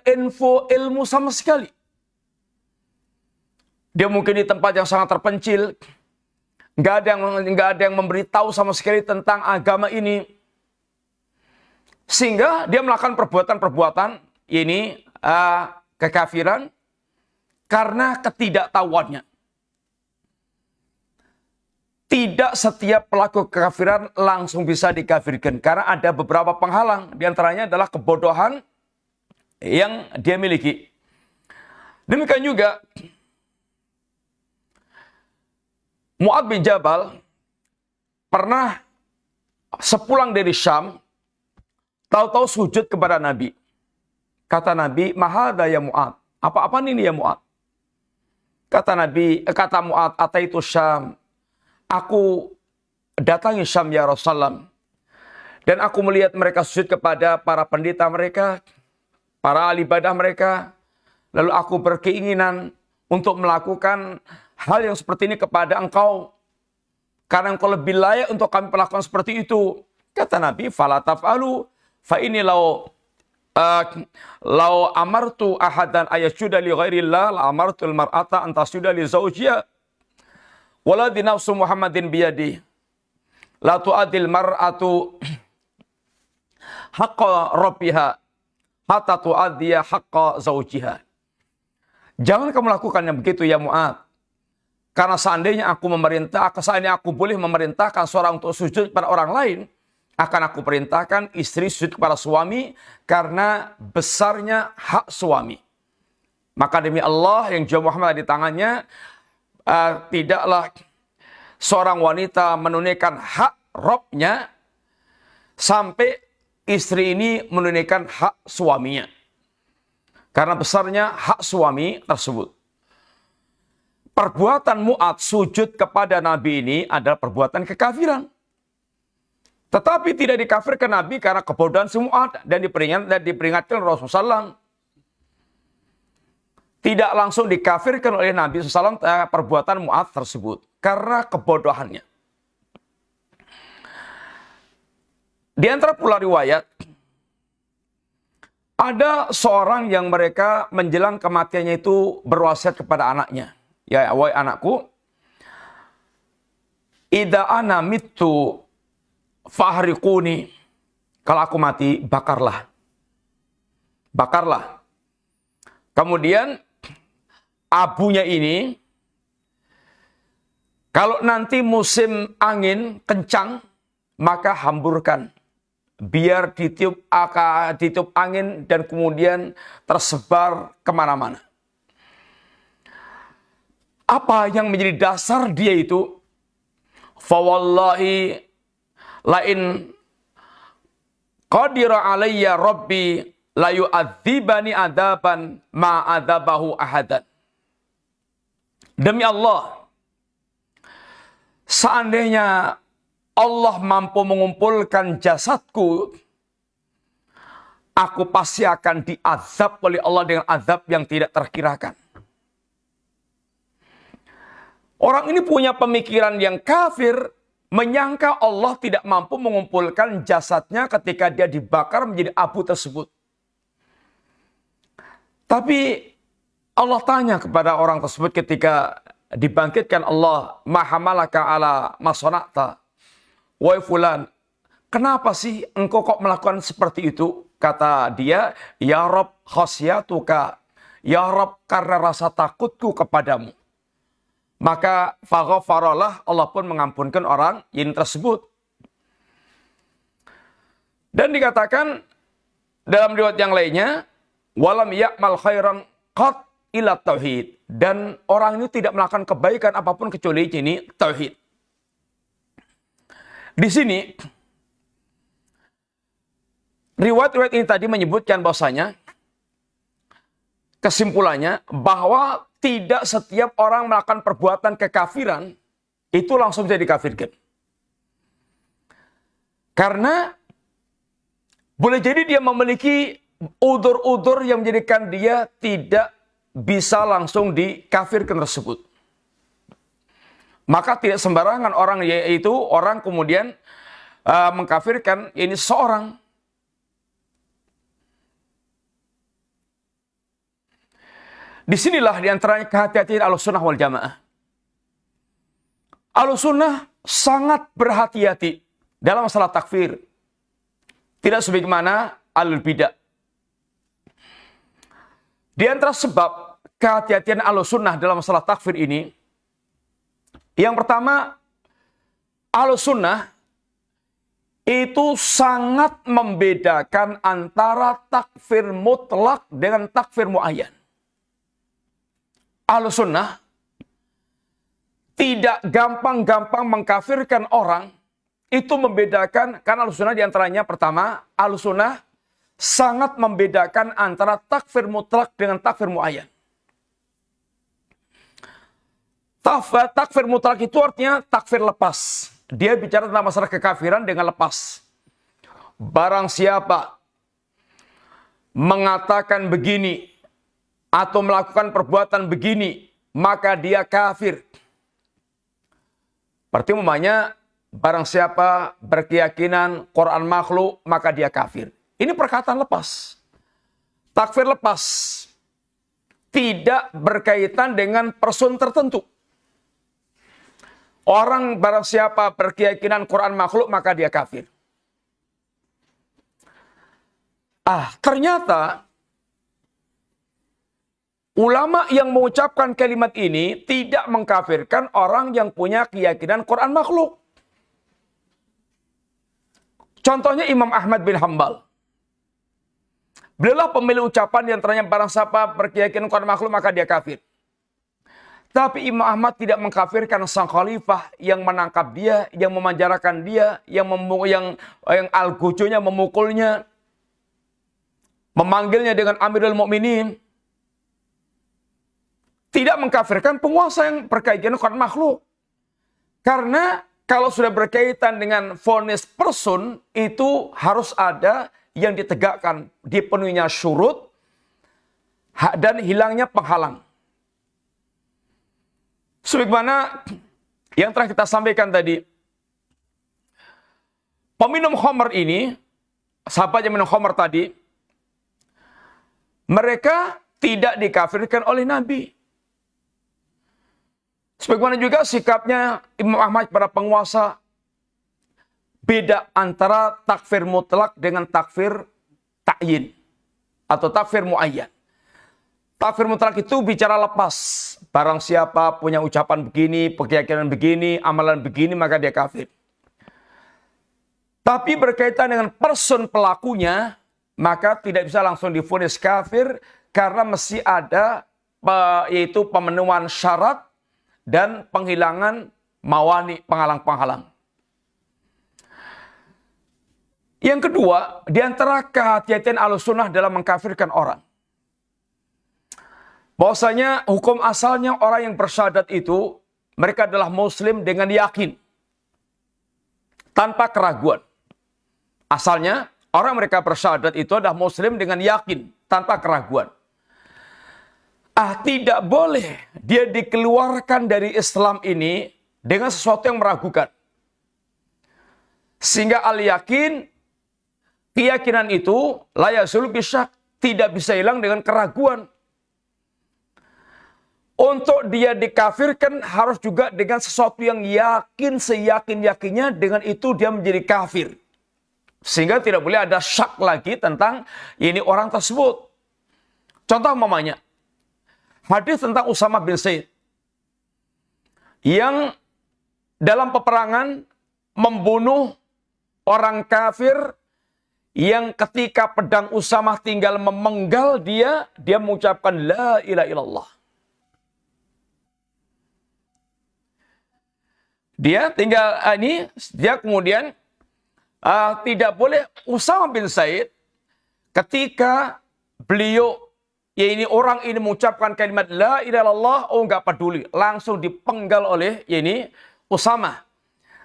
ilmu sama sekali. Dia mungkin di tempat yang sangat terpencil. Nggak ada yang memberitahu sama sekali tentang agama ini. Sehingga dia melakukan perbuatan-perbuatan ini kekafiran karena ketidaktahuannya. Tidak setiap pelaku kekafiran langsung bisa dikafirkan karena ada beberapa penghalang. Di antaranya adalah kebodohan yang dia miliki. Demikian juga Mu'adz bin Jabal pernah sepulang dari Syam, tahu-tahu sujud kepada Nabi. Kata Nabi, mahada ya Mu'adz. Apa-apaan ini ya Mu'adz? Kata Mu'adz, ataitu Syam. Aku datangi Syam ya Rasulullah. Dan aku melihat mereka sujud kepada para pendeta mereka, para ahli ibadah mereka. Lalu aku berkeinginan untuk melakukan hal yang seperti ini kepada engkau. Karena engkau lebih layak untuk kami melakukan seperti itu. Kata Nabi, fala taf'alu fa inni law amartu ahadan ayasjuda li ghairillah la amartul mar'ata an tasjuda li zawjiha wala di nafsu Muhammadin biyadi la tu'adil mar'atu haqqa rabbiha hatta tu'adhiya haqqa zawjiha. Jangan kamu lakukan yang begitu ya Mu'adz. Karena seandainya aku boleh memerintahkan seorang untuk sujud pada orang lain, akan aku perintahkan istri sujud kepada suami karena besarnya hak suami. Maka demi Allah yang jiwa Muhammad di tangannya, tidaklah seorang wanita menunaikan hak Robnya sampai istri ini menunaikan hak suaminya. Karena besarnya hak suami tersebut. Perbuatan Mu'adz sujud kepada Nabi ini adalah perbuatan kekafiran. Tetapi tidak dikafirkan Nabi karena kebodohan si Mu'ad dan diperingatkan Rasulullah SAW. Tidak langsung dikafirkan oleh Nabi SAW perbuatan Mu'ad tersebut karena kebodohannya. Di antara pula riwayat, ada seorang yang mereka menjelang kematiannya itu berwasiat kepada anaknya. Ya, wahai anakku, idza ana mittu fahriquni. Kalau aku mati, bakarlah. Bakarlah. Kemudian abunya ini, kalau nanti musim angin kencang, maka hamburkan. Biar ditiup angin dan kemudian tersebar kemana-mana. Apa yang menjadi dasar dia itu? Fawallahi lain qadira alayya rabbi la yu'adzibani adaban ma adzabahu ahadan. Demi Allah, seandainya Allah mampu mengumpulkan jasadku, aku pasti akan diazab oleh Allah dengan azab yang tidak terkirakan. Orang ini punya pemikiran yang kafir, menyangka Allah tidak mampu mengumpulkan jasadnya ketika dia dibakar menjadi abu tersebut. Tapi Allah tanya kepada orang tersebut ketika dibangkitkan Allah, mahamalaka ala masonakta. Wahai fulan, kenapa sih engkau kok melakukan seperti itu? Kata dia, ya Rabb khasyatuka. Ya Rabb, karena rasa takutku kepadamu. Maka faghfaralah, Allah pun mengampunkan orang ini tersebut. Dan dikatakan dalam riwayat yang lainnya, walam ya'mal khairan qat ila tauhid. Dan orang ini tidak melakukan kebaikan apapun kecuali ini tauhid. Di sini, riwayat-riwayat ini tadi menyebutkan bahwasanya, kesimpulannya, bahwa tidak setiap orang melakukan perbuatan kekafiran, itu langsung bisa dikafirkan. Karena, boleh jadi dia memiliki udzur-udzur yang menjadikan dia tidak bisa langsung dikafirkan tersebut. Maka tidak sembarangan orang, yaitu orang kemudian mengkafirkan ini seorang. Disinilah diantaranya kehati-hatian Ahlussunnah wal Jamaah. Ahlussunnah sangat berhati-hati dalam masalah takfir. Tidak sebagaimana Ahlul Bidah. Di antara sebab kehati-hatian Ahlussunnah dalam masalah takfir ini, yang pertama, Ahlussunnah itu sangat membedakan antara takfir mutlak dengan takfir muayyan. Ahlussunnah tidak gampang-gampang mengkafirkan orang. Itu membedakan, karena Ahlussunnah diantaranya pertama, Ahlussunnah sangat membedakan antara takfir mutlak dengan takfir muayyan. Takfir mutlak itu artinya takfir lepas. Dia bicara tentang masalah kekafiran dengan lepas. Barang siapa mengatakan begini atau melakukan perbuatan begini, maka dia kafir. Berarti umpamanya, barang siapa berkeyakinan Quran makhluk, maka dia kafir. Ini perkataan lepas. Takfir lepas. Tidak berkaitan dengan person tertentu. Orang barang siapa berkeyakinan Quran makhluk, maka dia kafir. Ternyata ulama yang mengucapkan kalimat ini tidak mengkafirkan orang yang punya keyakinan Quran makhluk. Contohnya Imam Ahmad bin Hanbal. Beliaulah pemilik ucapan di antaranya barang siapa berkeyakinan Quran makhluk, maka dia kafir. Tapi Imam Ahmad tidak mengkafirkan sang khalifah yang menangkap dia, yang memanjarakan dia, yang al-gujonya memukulnya, memanggilnya dengan Amirul Mukminin. Tidak mengkafirkan penguasa yang berkeyakinan Quran makhluk. Karena kalau sudah berkaitan dengan vonis person, itu harus ada yang ditegakkan, dipenuhinya syurut, dan hilangnya penghalang. Sebagaimana yang telah kita sampaikan tadi, peminum khamr ini, sahabat yang minum khamr tadi, mereka tidak dikafirkan oleh Nabi. Sebagaimana juga sikapnya Imam Ahmad pada penguasa, beda antara takfir mutlak dengan takfir ta'yin atau takfir muayyan. Takfir mutlak itu bicara lepas. Barang siapa punya ucapan begini, keyakinan begini, amalan begini, maka dia kafir. Tapi berkaitan dengan person pelakunya, maka tidak bisa langsung divonis kafir karena mesti ada yaitu pemenuhan syarat dan penghilangan mawani, penghalang-penghalang. Yang kedua, di antara kehati-hatian Ahlussunnah dalam mengkafirkan orang, bahwasanya hukum asalnya orang yang bersyahadat itu, mereka adalah muslim dengan yakin, tanpa keraguan. Asalnya, orang mereka bersyahadat itu adalah muslim dengan yakin, tanpa keraguan. Tidak boleh dia dikeluarkan dari Islam ini dengan sesuatu yang meragukan. Sehingga al-yakin, keyakinan itu, la yazulu bisyak, tidak bisa hilang dengan keraguan. Untuk dia dikafirkan harus juga dengan sesuatu yang yakin, seyakin-yakinnya, dengan itu dia menjadi kafir. Sehingga tidak boleh ada syak lagi tentang ini orang tersebut. Contoh mamanya, hadis tentang Usamah bin Zaid yang dalam peperangan membunuh orang kafir yang ketika pedang Usamah tinggal memenggal dia mengucapkan la ilaha illallah. Dia tinggal dia kemudian tidak boleh Usamah bin Zaid ketika beliau orang ini mengucapkan kalimat la ilaha illallah, enggak peduli, langsung dipenggal oleh Usamah.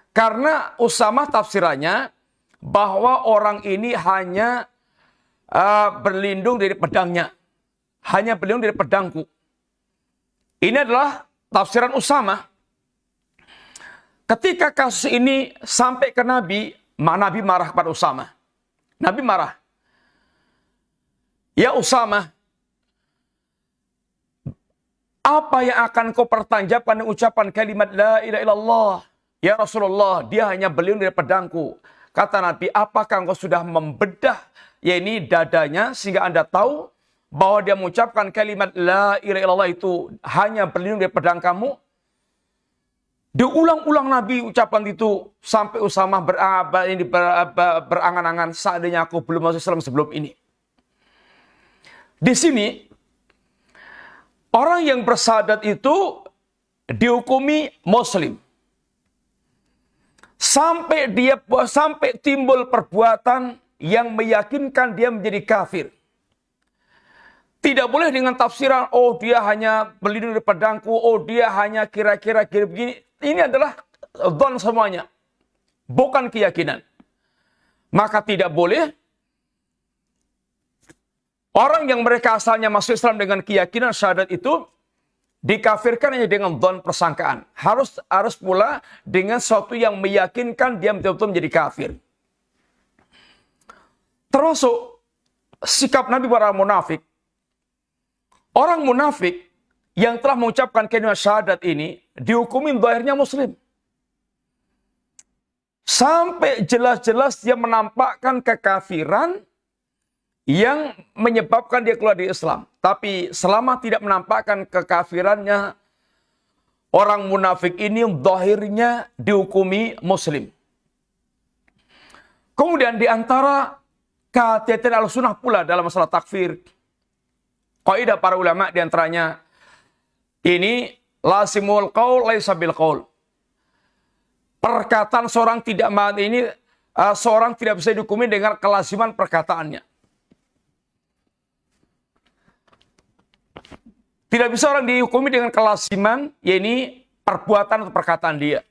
Karena Usamah tafsirannya bahwa orang ini hanya berlindung dari pedangnya. Hanya berlindung dari pedangku. Ini adalah tafsiran Usamah. Ketika kasus ini sampai ke Nabi, Nabi marah kepada Usamah. Nabi marah. Ya Usamah, apa yang akan kau pertanggungjawabkan dengan ucapan kalimat la ilaha illallah? Ya Rasulullah, dia hanya berlindung dari pedangku. Kata Nabi, apakah engkau sudah membedah dadanya sehingga Anda tahu bahwa dia mengucapkan kalimat la ilaha illallah itu hanya berlindung dari pedang kamu? Diulang-ulang Nabi ucapan itu sampai Usamah berangan-angan, seandainya aku belum masuk Islam sebelum ini. Di sini orang yang bersyahadat itu dihukumi muslim. Sampai timbul perbuatan yang meyakinkan dia menjadi kafir. Tidak boleh dengan tafsiran, oh dia hanya berlindung dari pedangku, oh dia hanya kira-kira begini. Ini adalah dzan semuanya. Bukan keyakinan. Maka tidak boleh orang yang mereka asalnya masuk Islam dengan keyakinan syahadat itu dikafirkan hanya dengan dzan persangkaan. Harus pula dengan sesuatu yang meyakinkan dia betul-betul menjadi kafir. Termasuk sikap Nabi para munafik. Orang munafik yang telah mengucapkan kalimat syahadat ini dihukumi zahirnya muslim. Sampai jelas-jelas dia menampakkan kekafiran yang menyebabkan dia keluar dari Islam. Tapi selama tidak menampakkan kekafirannya, orang munafik ini zahirnya dihukumi muslim. Kemudian di antara kehati-hatian Ahlussunnah pula dalam masalah takfir, kaidah para ulama di antaranya ini lazimul qaul laisa bil qaul. Perkataan seorang seorang tidak bisa dihukumi dengan kelaziman perkataannya. Tidak bisa orang dihukumi dengan kelaziman, perbuatan atau perkataan dia.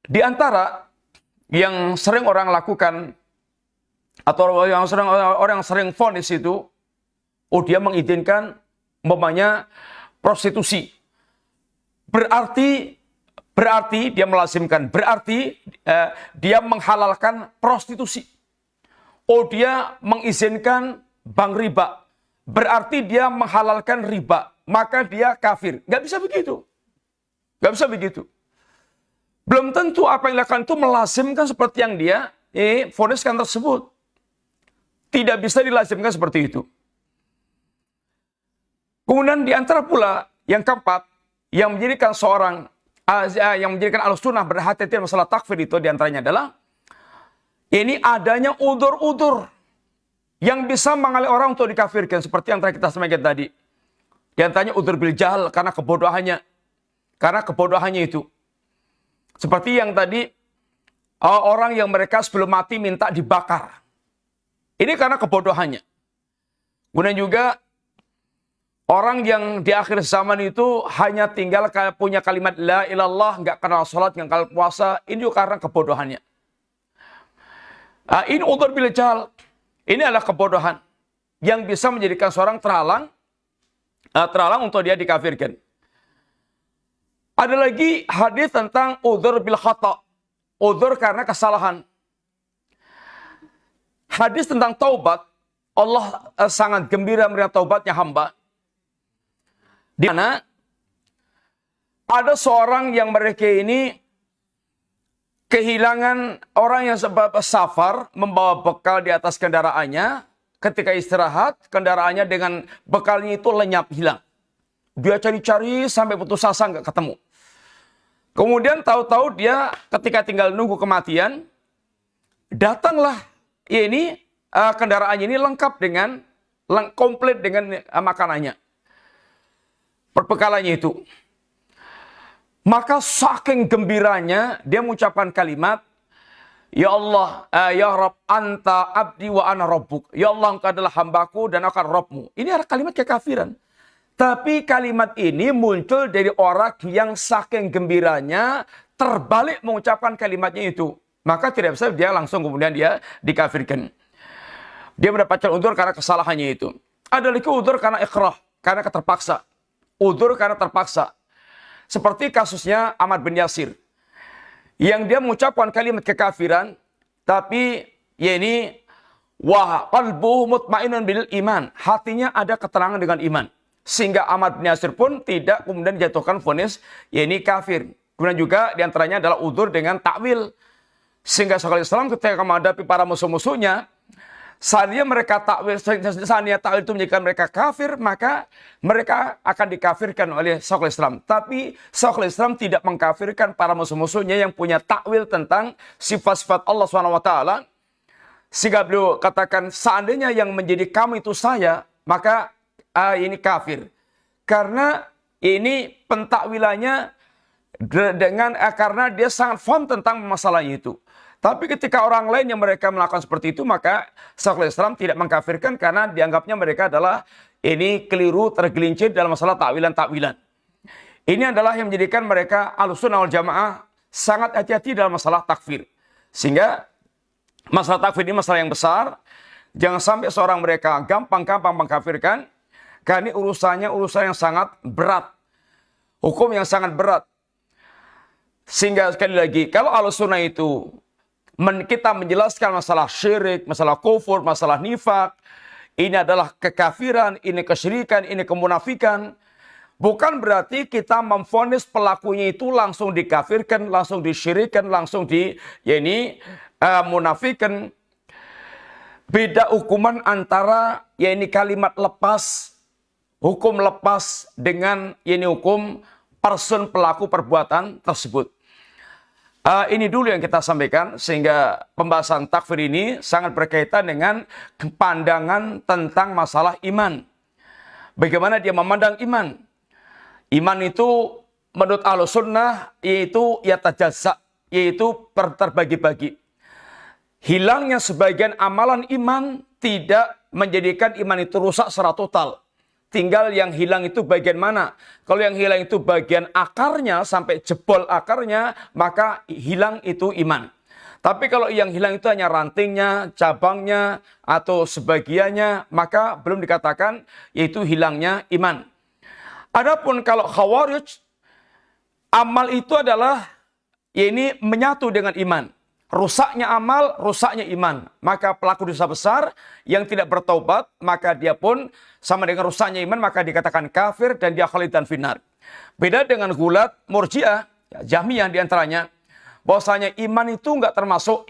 Di antara yang sering orang lakukan atau yang sering orang sering vonis itu, oh dia mengizinkan umpamanya prostitusi. Berarti dia melazimkan, berarti dia menghalalkan prostitusi. Oh dia mengizinkan bank riba, berarti dia menghalalkan riba, maka dia kafir. Nggak bisa begitu. Nggak bisa begitu. Belum tentu apa yang dilakukan itu melazimkan seperti yang dia voniskan tersebut. Tidak bisa dilazimkan seperti itu. Kemudian di antara pula yang keempat, yang menjadikan Ahlussunnah berhati-hati masalah takfir itu diantaranya adalah ini adanya udzur-udzur yang bisa mengalih orang untuk dikafirkan seperti yang telah kita sampaikan tadi. Di antaranya udzur bil jahl karena kebodohannya itu. Seperti yang tadi orang yang mereka sebelum mati minta dibakar. Ini karena kebodohannya. Kemudian juga orang yang di akhir zaman itu hanya tinggal punya kalimat la ilallah, nggak kenal sholat, nggak kenal puasa. Ini juga karena kebodohannya. Ini udzur bil jahl. Ini adalah kebodohan yang bisa menjadikan seorang terhalang untuk dia dikafirkan. Ada lagi hadis tentang udzur bil khata, udzur karena kesalahan. Hadis tentang taubat, Allah sangat gembira melihat taubatnya hamba. Di mana ada seorang yang mereka ini kehilangan orang yang sebab safar membawa bekal di atas kendaraannya, ketika istirahat kendaraannya dengan bekalnya itu lenyap hilang. Dia cari-cari sampai putus asa nggak ketemu. Kemudian tahu-tahu dia ketika tinggal nunggu kematian, datanglah kendaraannya ini lengkap dengan komplit dengan makanannya, perbekalannya itu. Maka saking gembiranya dia mengucapkan kalimat, Ya Allah, ya Rabb, anta abdi wa ana rabbuk. Ya Allah, engkau adalah hambaku dan aku adalah Rabbmu. Ini adalah kalimat kekafiran. Tapi kalimat ini muncul dari orang yang saking gembiranya terbalik mengucapkan kalimatnya itu. Maka tidak bisa dia langsung kemudian dia dikafirkan. Dia mendapatkan udzur karena kesalahannya itu. Ada lagi udzur karena ikrah, karena keterpaksa. Udzur karena terpaksa. Seperti kasusnya Ammar bin Yasir. Yang dia mengucapkan kalimat kekafiran, tapi qalbuhu mutmainnun bil iman. Hatinya ada keterangan dengan iman. Sehingga Ammar bin Yasir pun tidak kemudian dijatuhkan vonis kafir. Kemudian juga diantaranya adalah udzur dengan takwil. Sehingga Syekhul Islam ketika menghadapi para musuh-musuhnya, seandainya takwil itu menjadikan mereka kafir, maka mereka akan dikafirkan oleh Syekhul Islam. Tapi Syekhul Islam tidak mengkafirkan para musuh-musuhnya yang punya takwil tentang sifat-sifat Allah SWT. Sehingga beliau katakan, seandainya yang menjadi kamu itu saya, maka ini kafir. Karena ini pentakwilannya karena dia sangat faham tentang masalahnya itu. Tapi ketika orang lain yang mereka melakukan seperti itu, maka Syekhul Islam tidak mengkafirkan karena dianggapnya mereka adalah ini keliru, tergelincir dalam masalah takwilan-takwilan. Ini adalah yang menjadikan mereka Ahlussunnah wal Jamaah sangat hati-hati dalam masalah takfir. Sehingga masalah takfir ini masalah yang besar. Jangan sampai seorang mereka gampang-gampang mengkafirkan. Karena ini urusan yang sangat berat. Hukum yang sangat berat. Sehingga sekali lagi, kalau Ahlussunnah itu kita menjelaskan masalah syirik, masalah kufur, masalah nifak, ini adalah kekafiran, ini kesyirikan, ini kemunafikan. Bukan berarti kita memvonis pelakunya itu langsung dikafirkan, langsung disyirikan, langsung munafikan. Beda hukuman antara kalimat lepas, hukum lepas dengan hukum person pelaku perbuatan tersebut. Ini dulu yang kita sampaikan, sehingga pembahasan takfir ini sangat berkaitan dengan pandangan tentang masalah iman. Bagaimana dia memandang iman. Iman itu menurut Ahlussunnah yaitu yatajazza, yaitu terbagi-bagi. Hilangnya sebagian amalan iman tidak menjadikan iman itu rusak secara total. tinggal yang hilang itu bagian mana. Kalau yang hilang itu bagian akarnya sampai jebol akarnya, maka hilang itu iman. Tapi kalau yang hilang itu hanya rantingnya, cabangnya, atau sebagiannya, maka belum dikatakan yaitu hilangnya iman. Adapun kalau Khawarij, amal itu adalah ini menyatu dengan iman. Rusaknya amal, rusaknya iman. Maka pelaku dosa besar yang tidak bertaubat, maka dia pun sama dengan rusaknya iman, maka dikatakan kafir dan dia khalidan finnar. Beda dengan Gulat, Murji'ah, Jahmiyah diantaranya, bahwasanya iman itu nggak termasuk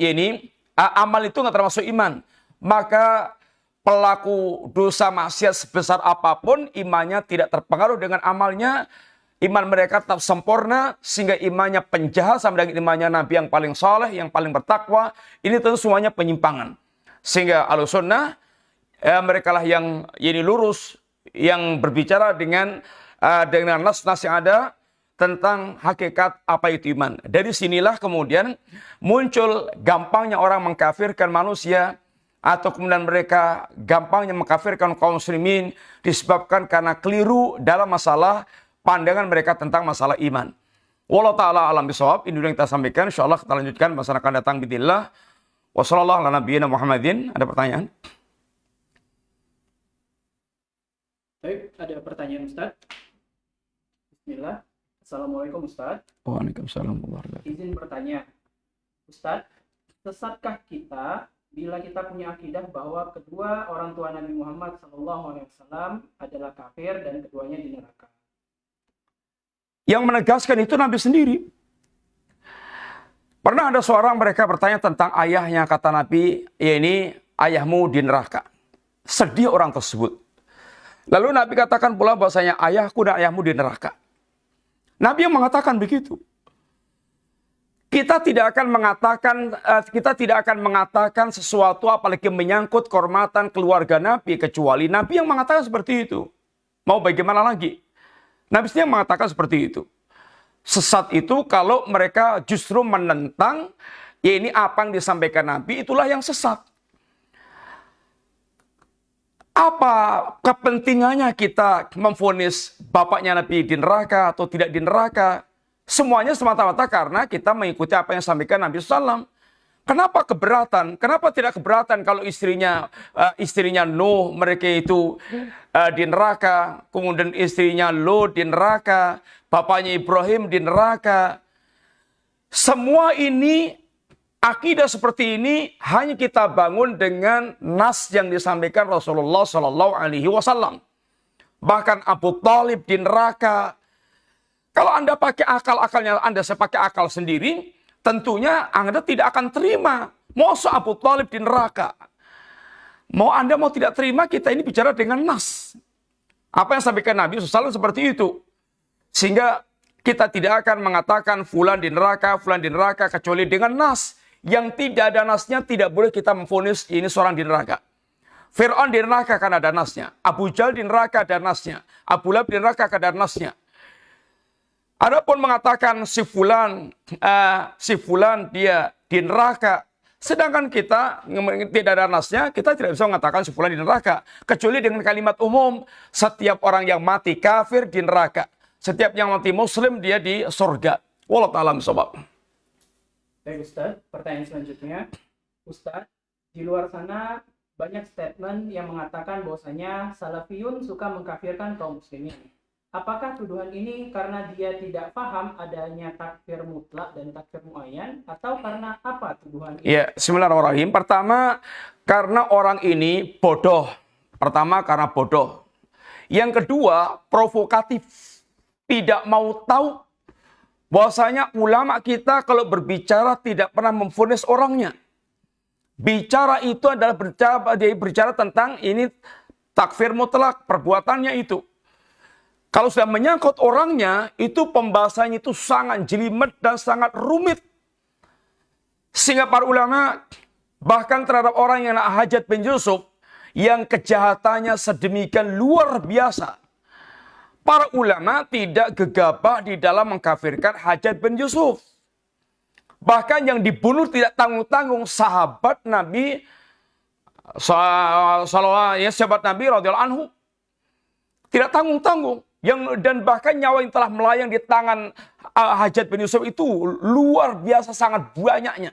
amal itu nggak termasuk iman. Maka pelaku dosa maksiat sebesar apapun, imannya tidak terpengaruh dengan amalnya. Iman mereka tetap sempurna, sehingga imannya penjahat sama dengan imannya Nabi yang paling saleh, yang paling bertakwa. Ini tentu semuanya penyimpangan. Sehingga Ahlussunnah, mereka lah yang ini lurus, yang berbicara dengan nas-nas yang ada tentang hakikat apa itu iman. Dari sinilah kemudian muncul gampangnya orang mengkafirkan manusia, atau kemudian mereka gampangnya mengkafirkan kaum muslimin disebabkan karena keliru dalam masalah pandangan mereka tentang masalah iman. Wallahu ta'ala alam bisawab. Ini yang kita sampaikan. InsyaAllah kita lanjutkan masa akan datang bidillah. Wassallallahu ala nabiyyina Muhammadin. Ada pertanyaan? Baik, ada pertanyaan Ustaz. Bismillah. Assalamualaikum Ustaz. Waalaikumsalam warahmatullahi wabarakatuh. Izin bertanya. Ustaz, sesatkah kita bila kita punya akidah bahwa kedua orang tua Nabi Muhammad SAW adalah kafir dan keduanya di neraka? Yang menegaskan itu Nabi sendiri. Pernah ada seorang mereka bertanya tentang ayahnya, kata Nabi, ya ini ayahmu di neraka. Sedih orang tersebut. Lalu Nabi katakan pula bahwasanya ayahku dan ayahmu di neraka. Nabi yang mengatakan begitu. Kita tidak akan mengatakan sesuatu apalagi menyangkut kehormatan keluarga Nabi kecuali Nabi yang mengatakan seperti itu. Mau bagaimana lagi? Nabi sendiri mengatakan seperti itu. Sesat itu kalau mereka justru menentang, ya ini apa yang disampaikan Nabi, itulah yang sesat. Apa kepentingannya kita memvonis bapaknya Nabi di neraka atau tidak di neraka? Semuanya semata-mata karena kita mengikuti apa yang disampaikan Nabi SAW. Kenapa keberatan? Kenapa tidak keberatan kalau istrinya Nuh mereka itu di neraka, kemudian istrinya Lot di neraka, bapaknya Ibrahim di neraka. Semua ini, akidah seperti ini hanya kita bangun dengan nas yang disampaikan Rasulullah SAW. Bahkan Abu Thalib di neraka. Kalau Anda pakai akal-akalnya, saya pakai akal sendiri, tentunya Anda tidak akan terima. Masa Abu Thalib di neraka? Mau Anda mau tidak terima, kita ini bicara dengan nas. Apa yang sampaikan Nabi SAW seperti itu. Sehingga kita tidak akan mengatakan fulan di neraka kecuali dengan nas. Yang tidak ada nasnya tidak boleh kita memvonis ini seorang di neraka. Fir'aun di neraka karena ada nasnya. Abu Jahal di neraka ada nasnya. Abu Lahab di neraka karena ada nasnya. Adapun mengatakan si fulan dia di neraka, sedangkan kita tidak ada nasnya, kita tidak bisa mengatakan si fulan di neraka kecuali dengan kalimat umum, setiap orang yang mati kafir di neraka, setiap yang mati muslim dia di surga. Wallahu ta'ala bishawab. Baik Ustaz, pertanyaan selanjutnya. Ustaz, di luar sana banyak statement yang mengatakan bahwasanya Salafiyun suka mengkafirkan kaum muslimin. Apakah tuduhan ini karena dia tidak paham adanya takfir mutlak dan takfir muayyan, atau karena apa tuduhan ini? Ya, bismillahirrahmanirrahim. Pertama, karena orang ini bodoh. Pertama, karena bodoh. Yang kedua, provokatif. Tidak mau tahu bahwasanya ulama kita kalau berbicara tidak pernah memvonis orangnya. Bicara itu adalah berbicara tentang ini takfir mutlak, perbuatannya itu. Kalau sudah menyangkut orangnya, itu pembahasannya itu sangat jelimet dan sangat rumit. Sehingga para ulama, bahkan terhadap orang yang Hajjaj bin Yusuf, yang kejahatannya sedemikian luar biasa, para ulama tidak gegabah di dalam mengkafirkan Hajjaj bin Yusuf. Bahkan yang dibunuh tidak tanggung-tanggung sahabat Nabi, sahabat Nabi radhiyallahu anhu. tidak tanggung-tanggung. Dan bahkan nyawa yang telah melayang di tangan Hajjaj bin Yusuf itu luar biasa sangat banyaknya.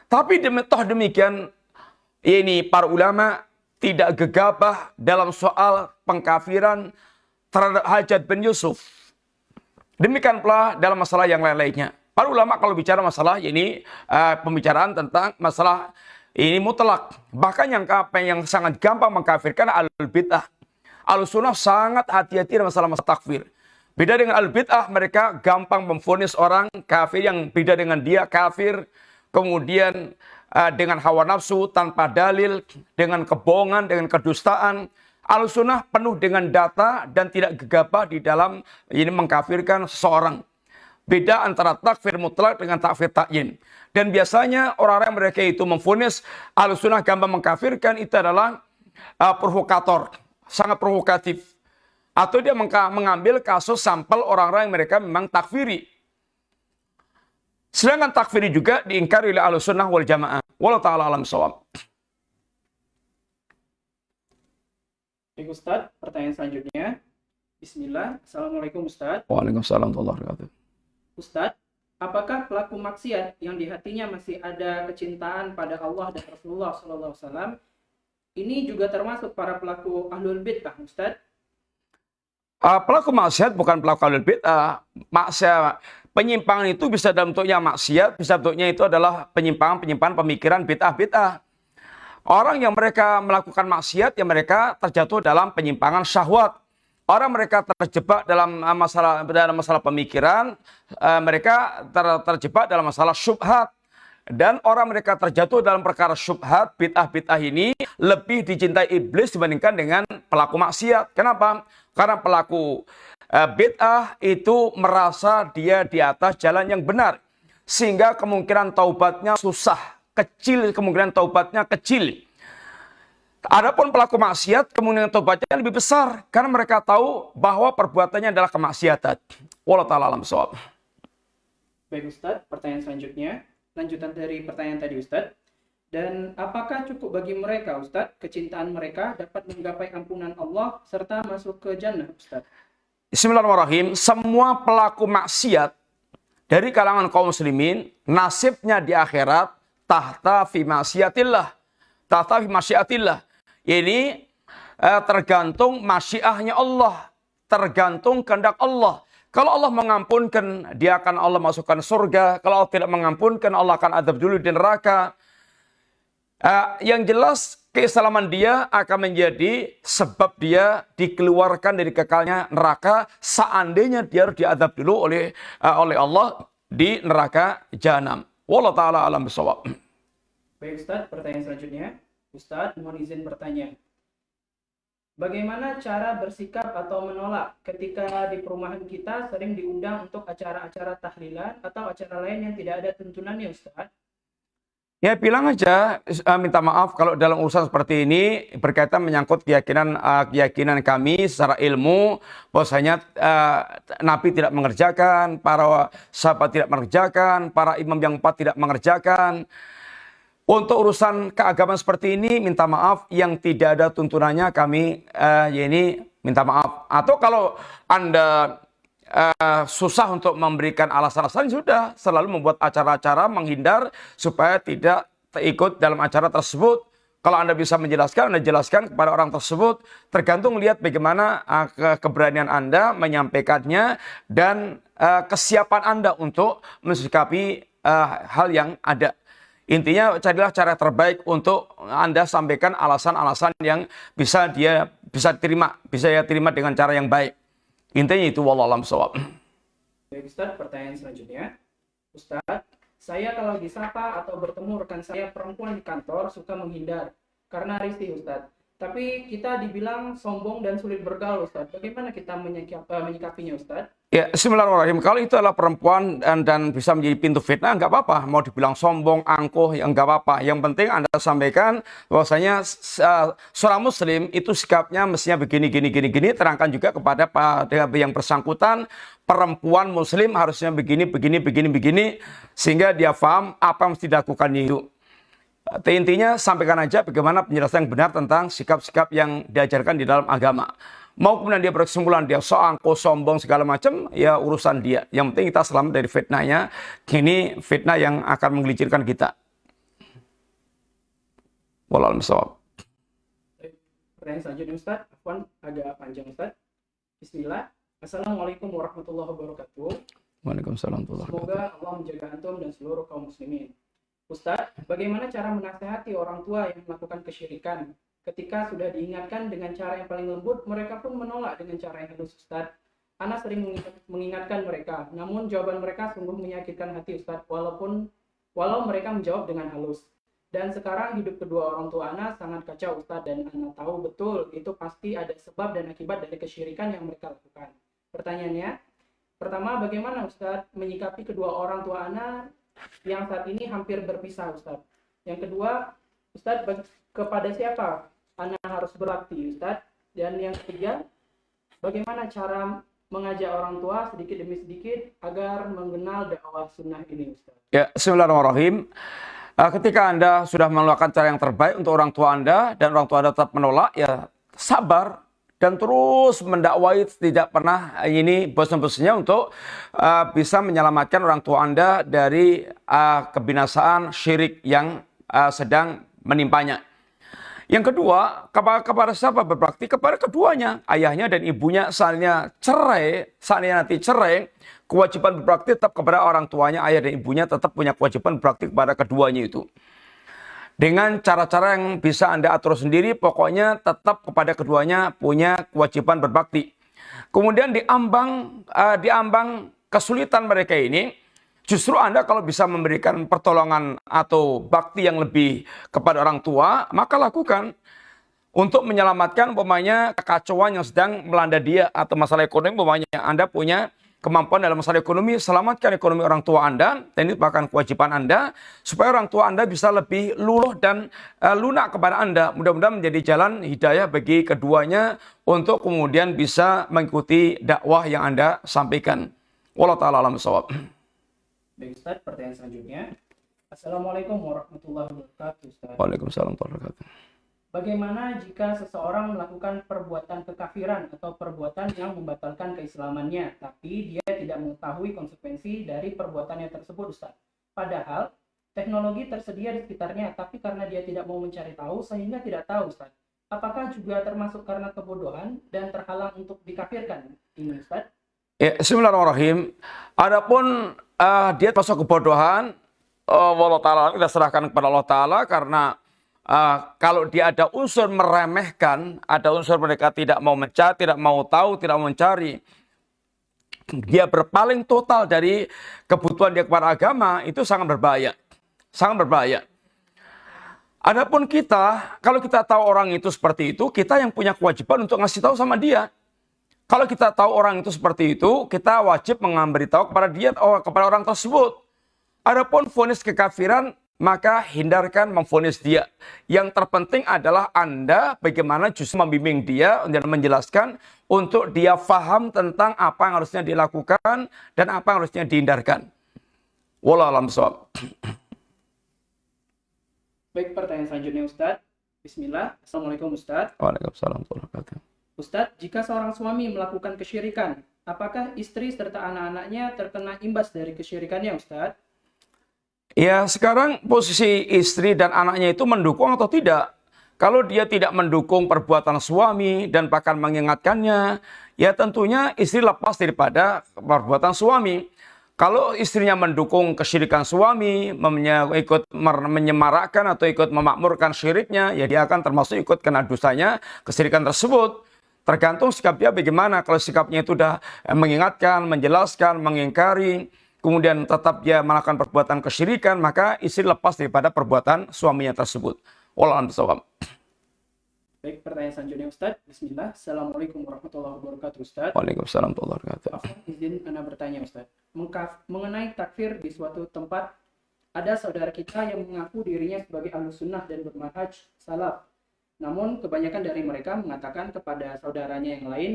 Tapi demikian, ini para ulama tidak gegabah dalam soal pengkafiran terhadap Hajjaj bin Yusuf. Demikian pula dalam masalah yang lain-lainnya. Para ulama kalau bicara masalah ini pembicaraan tentang masalah ini mutlak. Bahkan yang sangat gampang mengkafirkan alul bid'ah. Al-Sunnah sangat hati-hati dalam masalah takfir. Beda dengan Al-Bid'ah, mereka gampang memvonis orang kafir yang beda dengan dia kafir. Kemudian dengan hawa nafsu, tanpa dalil, dengan kebohongan, dengan kedustaan. Al-Sunnah penuh dengan data dan tidak gegabah di dalam ini mengkafirkan seseorang. Beda antara takfir mutlak dengan takfir ta'yin. Dan biasanya orang-orang mereka itu memvonis Al-Sunnah gampang mengkafirkan itu adalah provokator. Sangat provokatif. Atau dia mengambil kasus sampel orang-orang yang mereka memang takfiri. Sedangkan takfiri juga diingkari oleh Ahlussunnah wal Jamaah. Wallahu ta'ala alam shawab. Baik Ustadz, pertanyaan selanjutnya. Bismillah. Assalamualaikum Ustadz. Waalaikumsalam warahmatullahi wabarakatuh. Ustadz, apakah pelaku maksiat yang di hatinya masih ada kecintaan pada Allah dan Rasulullah SAW ini juga termasuk para pelaku ahlul bid'ah, Ustadz? Pelaku maksiat bukan pelaku ahlul bid'ah. Maksiat, penyimpangan itu bisa dalam bentuknya maksiat, bisa bentuknya itu adalah penyimpangan pemikiran bid'ah. Orang yang mereka melakukan maksiat, yang mereka terjatuh dalam penyimpangan syahwat. Orang mereka terjebak dalam masalah pemikiran, mereka terjebak dalam masalah syubhat. Dan orang mereka terjatuh dalam perkara syubhat, bid'ah ini lebih dicintai iblis dibandingkan dengan pelaku maksiat. Kenapa? Karena pelaku bid'ah itu merasa dia di atas jalan yang benar. Sehingga kemungkinan taubatnya susah, kemungkinan taubatnya kecil. Adapun pelaku maksiat, kemungkinan taubatnya lebih besar. Karena mereka tahu bahwa perbuatannya adalah kemaksiatan. Wallahu ta'ala alam shawab. Baik Ustadz, pertanyaan selanjutnya. Lanjutan dari pertanyaan tadi Ustadz. Dan apakah cukup bagi mereka Ustadz, kecintaan mereka dapat menggapai ampunan Allah serta masuk ke jannah Ustadz? Bismillahirrahmanirrahim. Semua pelaku maksiat dari kalangan kaum muslimin, nasibnya di akhirat tahta fi masyiatillah. Tahta fi masyiatillah. Ini tergantung masyiahnya Allah. Tergantung kehendak Allah. Kalau Allah mengampunkan, dia akan Allah masukkan surga. Kalau Allah tidak mengampunkan, Allah akan adab dulu di neraka. Yang jelas, keislaman dia akan menjadi sebab dia dikeluarkan dari kekalnya neraka. Seandainya dia harus diadab dulu oleh Allah di neraka jahanam. Wallahu ta'ala alam bisawab. Baik Ustadz, pertanyaan selanjutnya. Ustadz, mohon izin bertanya. Bagaimana cara bersikap atau menolak ketika di perumahan kita sering diundang untuk acara-acara tahlilan atau acara lain yang tidak ada tuntunannya, Ustaz? Ya bilang aja, minta maaf kalau dalam urusan seperti ini berkaitan menyangkut keyakinan kami secara ilmu, bahwasanya Nabi tidak mengerjakan, para sahabat tidak mengerjakan, para imam yang 4 tidak mengerjakan. Untuk urusan keagamaan seperti ini, minta maaf yang tidak ada tuntunannya kami ini minta maaf. Atau kalau Anda susah untuk memberikan alasan-alasan, sudah selalu membuat acara-acara menghindar supaya tidak ikut dalam acara tersebut. Kalau Anda bisa menjelaskan, Anda jelaskan kepada orang tersebut. Tergantung lihat bagaimana keberanian Anda menyampaikannya dan kesiapan Anda untuk mensikapi hal yang ada. Intinya carilah cara terbaik untuk Anda sampaikan alasan-alasan yang bisa terima dengan cara yang baik. Intinya itu wallahu a'lam bishawab. Baik Ustaz, pertanyaan selanjutnya. Ustaz, saya kalau disapa atau bertemu rekan saya perempuan di kantor suka menghindar karena risih Ustaz. Tapi kita dibilang sombong dan sulit bergaul Ustaz. Bagaimana kita menyikapinya Ustaz? Ya, bismillahirrahmanirrahim. Kalau itu adalah perempuan dan bisa menjadi pintu fitnah, enggak apa-apa. Mau dibilang sombong, angkuh, ya enggak apa-apa. Yang penting Anda sampaikan bahwasanya seorang muslim itu sikapnya mestinya begini. Terangkan juga kepada yang bersangkutan, perempuan muslim harusnya begini. Sehingga dia paham apa yang mesti dilakukannya itu. Intinya sampaikan aja bagaimana penjelasan yang benar tentang sikap-sikap yang diajarkan di dalam agama. Mau kemudian dia berkesimpulan dia soangko, sombong segala macam, ya urusan dia. Yang penting kita selamat dari fitnahnya. Ini fitnah yang akan menggelincirkan kita. Wallahu a'lam. Pertanyaan selanjutnya Ustaz, Afwan agak panjang Ustaz. Bismillah. Assalamualaikum warahmatullahi wabarakatuh. Waalaikumsalam warahmatullahi wabarakatuh. Semoga Allah menjaga antum dan seluruh kaum muslimin. Ustaz, bagaimana cara menasihati orang tua yang melakukan kesyirikan? Ketika sudah diingatkan dengan cara yang paling lembut, mereka pun menolak dengan cara yang halus, Ustaz. Ana sering mengingatkan mereka, namun jawaban mereka sungguh menyakitkan hati, Ustaz, walau mereka menjawab dengan halus. Dan sekarang hidup kedua orang tua Ana sangat kacau, Ustaz, dan Ana tahu betul itu pasti ada sebab dan akibat dari kesyirikan yang mereka lakukan. Pertanyaannya, pertama, bagaimana Ustaz menyikapi kedua orang tua Ana yang saat ini hampir berpisah, Ustaz? Yang kedua, Ustaz, kepada siapa Ana harus berbakti, Ustaz? Dan yang ketiga, bagaimana cara mengajak orang tua sedikit demi sedikit agar mengenal dakwah sunnah ini, Ustaz? Ya, bismillahirrahmanirrahim. Ketika Anda sudah melakukan cara yang terbaik untuk orang tua Anda dan orang tua Anda tetap menolak, ya sabar dan terus mendakwai, tidak pernah ini bosan-bosannya untuk bisa menyelamatkan orang tua Anda dari kebinasaan syirik yang sedang menimpanya. Yang kedua, kepada siapa berbakti? Kepada keduanya, ayahnya dan ibunya. Seandainya nanti cerai, kewajiban berbakti tetap kepada orang tuanya, ayah dan ibunya tetap punya kewajiban berbakti kepada keduanya itu. Dengan cara-cara yang bisa Anda atur sendiri, pokoknya tetap kepada keduanya punya kewajiban berbakti. Kemudian diambang kesulitan mereka ini, justru Anda kalau bisa memberikan pertolongan atau bakti yang lebih kepada orang tua, maka lakukan untuk menyelamatkan umpamanya kekacauan yang sedang melanda dia atau masalah ekonomi. Umpamanya Anda punya kemampuan dalam masalah ekonomi, selamatkan ekonomi orang tua Anda, dan ini bahkan kewajiban Anda, supaya orang tua Anda bisa lebih luluh dan lunak kepada Anda. Mudah-mudahan menjadi jalan hidayah bagi keduanya untuk kemudian bisa mengikuti dakwah yang Anda sampaikan. Wallahu ta'ala a'lam bishawab. Baik Ustaz, pertanyaan selanjutnya. Assalamualaikum warahmatullahi wabarakatuh, Ustaz. Waalaikumsalam warahmatullahi wabarakatuh. Bagaimana jika seseorang melakukan perbuatan kekafiran atau perbuatan yang membatalkan keislamannya, tapi dia tidak mengetahui konsekuensi dari perbuatannya tersebut, Ustaz? Padahal teknologi tersedia di sekitarnya, tapi karena dia tidak mau mencari tahu, sehingga tidak tahu, Ustaz. Apakah juga termasuk karena kebodohan dan terhalang untuk dikafirkan? Ini, Ustaz. Ya, bismillahirrahmanirrahim. Adapun dia masuk kebodohan, Allah Ta'ala kita serahkan kepada Allah Ta'ala, karena kalau dia ada unsur meremehkan, ada unsur mereka tidak mau mencari, tidak mau tahu, tidak mau mencari, dia berpaling total dari kebutuhan dia kepada agama, itu sangat berbahaya. Sangat berbahaya. Adapun kita, kalau kita tahu orang itu seperti itu, kita yang punya kewajiban untuk ngasih tahu sama dia. Kalau kita tahu orang itu seperti itu, kita wajib memberitahu kepada dia, kepada orang tersebut. Adapun vonis kekafiran, maka hindarkan memvonis dia. Yang terpenting adalah Anda bagaimana justru membimbing dia dan menjelaskan untuk dia faham tentang apa yang harusnya dilakukan dan apa yang harusnya dihindarkan. Wallahu a'lam bishawab. Baik, pertanyaan selanjutnya Ustaz. Bismillah. Assalamualaikum Ustaz. Waalaikumsalam warahmatullahi wabarakatuh. Ustadz, jika seorang suami melakukan kesyirikan, apakah istri serta anak-anaknya terkena imbas dari kesyirikannya, Ustadz? Ya, sekarang posisi istri dan anaknya itu mendukung atau tidak? Kalau dia tidak mendukung perbuatan suami dan bahkan mengingatkannya, ya tentunya istri lepas daripada perbuatan suami. Kalau istrinya mendukung kesyirikan suami, ikut menyemarakkan atau ikut memakmurkan syiriknya, ya dia akan termasuk ikut kena dosanya kesyirikan tersebut. Tergantung sikap dia bagaimana. Kalau sikapnya itu sudah mengingatkan, menjelaskan, mengingkari, kemudian tetap dia melakukan perbuatan kesyirikan, maka istri lepas daripada perbuatan suaminya tersebut. Wallahu a'lam bishawab. Baik, pertanyaan selanjutnya Ustaz. Bismillah. Assalamualaikum warahmatullahi wabarakatuh, Ustaz. Waalaikumsalam warahmatullahi wabarakatuh. Afwan, izin Anda bertanya, Ustaz. Mengenai takfir di suatu tempat, ada saudara kita yang mengaku dirinya sebagai ahlus sunnah dan bermanhaj salaf. Namun kebanyakan dari mereka mengatakan kepada saudaranya yang lain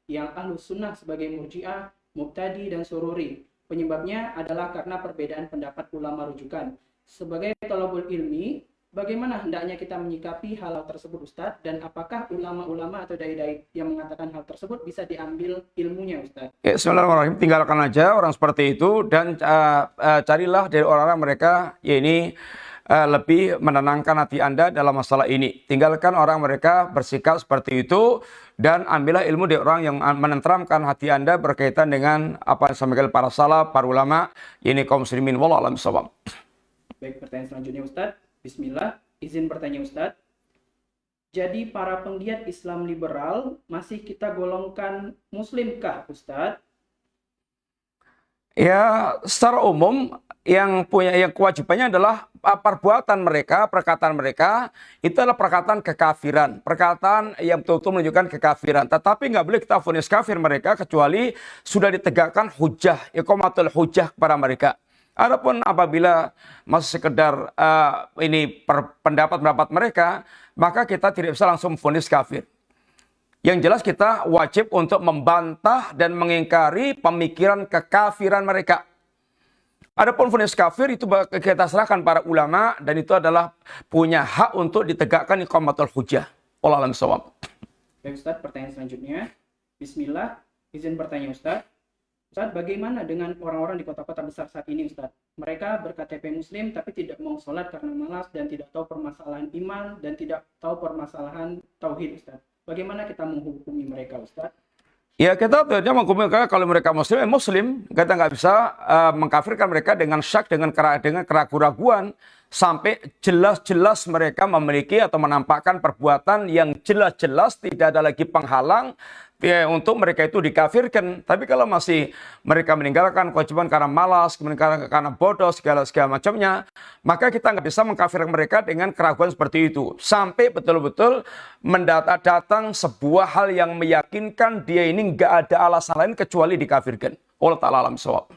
yang ahlus sunnah sebagai murji'ah, mubtadi, dan sururi. Penyebabnya adalah karena perbedaan pendapat ulama rujukan. Sebagai thalabul ilmi, Bagaimana hendaknya kita menyikapi hal tersebut Ustadz? Dan apakah ulama-ulama atau dai-dai yang mengatakan hal tersebut bisa diambil ilmunya Ustadz? Ya, bismillahirrahmanirrahim. Tinggalkan aja orang seperti itu dan carilah dari orang-orang mereka ya ini lebih menenangkan hati Anda dalam masalah ini. Tinggalkan orang mereka bersikap seperti itu dan ambillah ilmu dari orang yang menenteramkan hati Anda berkaitan dengan apa yang disampaikan para salaf, para ulama, ini kaum muslimin. Wallahu a'lam bishawab. Baik, pertanyaan selanjutnya Ustadz. Bismillah, izin bertanya Ustadz. Jadi para penggiat Islam liberal masih kita golongkan muslimkah Ustadz? Ya, secara umum yang kewajibannya adalah perbuatan mereka, perkataan mereka itu adalah perkataan kekafiran, perkataan yang betul-betul menunjukkan kekafiran. Tetapi nggak boleh kita vonis kafir mereka kecuali sudah ditegakkan hujah, iqamatul hujah kepada mereka. Adapun apabila masih sekedar pendapat-pendapat mereka, maka kita tidak bisa langsung vonis kafir. Yang jelas kita wajib untuk membantah dan mengingkari pemikiran kekafiran mereka. Adapun vonis kafir itu kita serahkan para ulama dan itu adalah punya hak untuk ditegakkan iqamatul hujah. Wallahu a'lam bishawab. Baik Ustadz, pertanyaan selanjutnya. Bismillah, izin bertanya Ustadz. Ustadz, bagaimana dengan orang-orang di kota-kota besar saat ini Ustadz? Mereka berKTP Muslim tapi tidak mau sholat karena malas dan tidak tahu permasalahan iman dan tidak tahu permasalahan tauhid Ustadz. Bagaimana kita menghukumi mereka Ustadz? Ya kita tidak menghukumi mereka kalau mereka Muslim, Muslim. Kita nggak bisa mengkafirkan mereka dengan syak, dengan keraguan-raguan. Sampai jelas-jelas mereka memiliki atau menampakkan perbuatan yang jelas-jelas tidak ada lagi penghalang untuk mereka itu dikafirkan. Tapi kalau masih mereka meninggalkan kewajiban karena malas, karena bodoh, segala macamnya, maka kita nggak bisa mengkafirkan mereka dengan keraguan seperti itu. Sampai betul-betul datang sebuah hal yang meyakinkan dia ini nggak ada alasan lain kecuali dikafirkan. Allah Ta'ala alam shawab.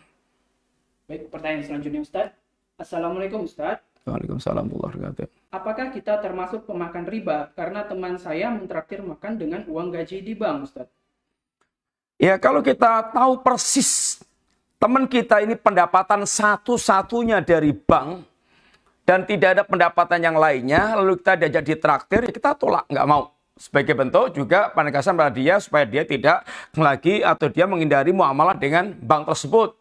Baik, pertanyaan selanjutnya Ustadz. Assalamualaikum Ustadz. Waalaikumsalam warahmatullahi wabarakatuh. Apakah kita termasuk pemakan riba karena teman saya mentraktir makan dengan uang gaji di bank, Ustadz? Ya, kalau kita tahu persis teman kita ini pendapatan satu-satunya dari bank dan tidak ada pendapatan yang lainnya, lalu kita diajak ditraktir, ya kita tolak, nggak mau. Sebagai bentuk juga penegasan pada dia supaya dia tidak lagi atau dia menghindari muamalah dengan bank tersebut.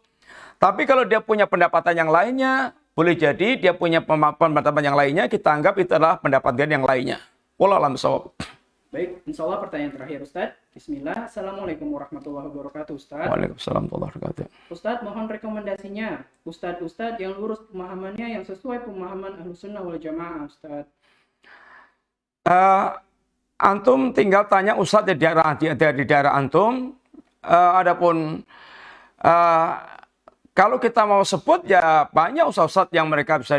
Tapi kalau dia punya pendapatan yang lainnya, boleh jadi dia punya pendapatan yang lainnya, kita anggap itu adalah pendapatan yang lainnya. Wallahu a'lam bishawab. Baik, insya Allah pertanyaan terakhir Ustadz. Bismillah. Assalamualaikum warahmatullahi wabarakatuh Ustadz. Waalaikumsalam warahmatullahi wabarakatuh. Ustadz, mohon rekomendasinya. Ustadz yang lurus pemahamannya yang sesuai pemahaman Ahlussunnah wal Jamaah Ustadz. Antum tinggal tanya Ustadz di daerah antum. Adapun kalau kita mau sebut ya banyak ustadz yang mereka bisa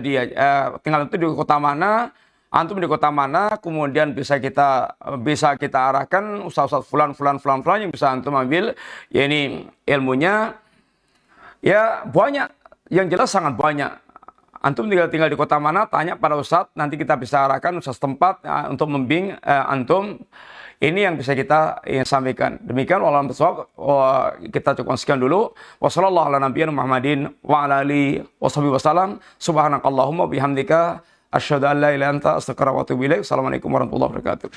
tinggal itu di kota mana, antum di kota mana, kemudian bisa kita arahkan ustadz fulan yang bisa antum ambil ya ini ilmunya. Ya banyak, yang jelas sangat banyak. Antum tinggal di kota mana, tanya pada ustadz, nanti kita bisa arahkan ustadz tempat untuk membimbing antum. Ini yang bisa kita sampaikan. Demikian wallahualam bishawab. Kita cukup sekian dulu. Wassallallahu ala nabiyina Muhammadin wa ala alihi washabihi wasallam. Subhanakallahumma bihamdika asyhadu an la ilaha illa anta astaghfiruka wa atubu ilaik. Assalamualaikum warahmatullahi wabarakatuh.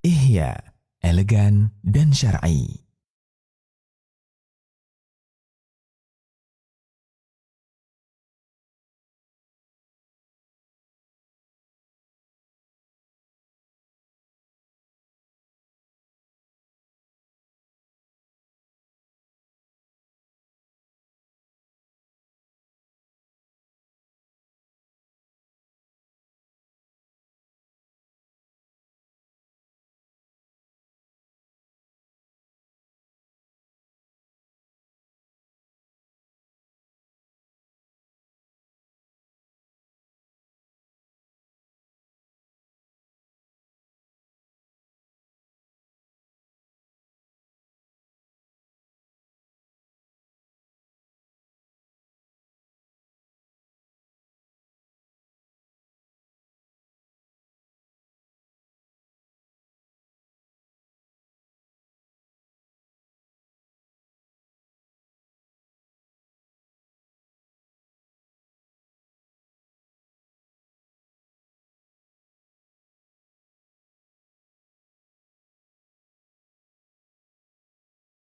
Ihya, elegan dan syar'i.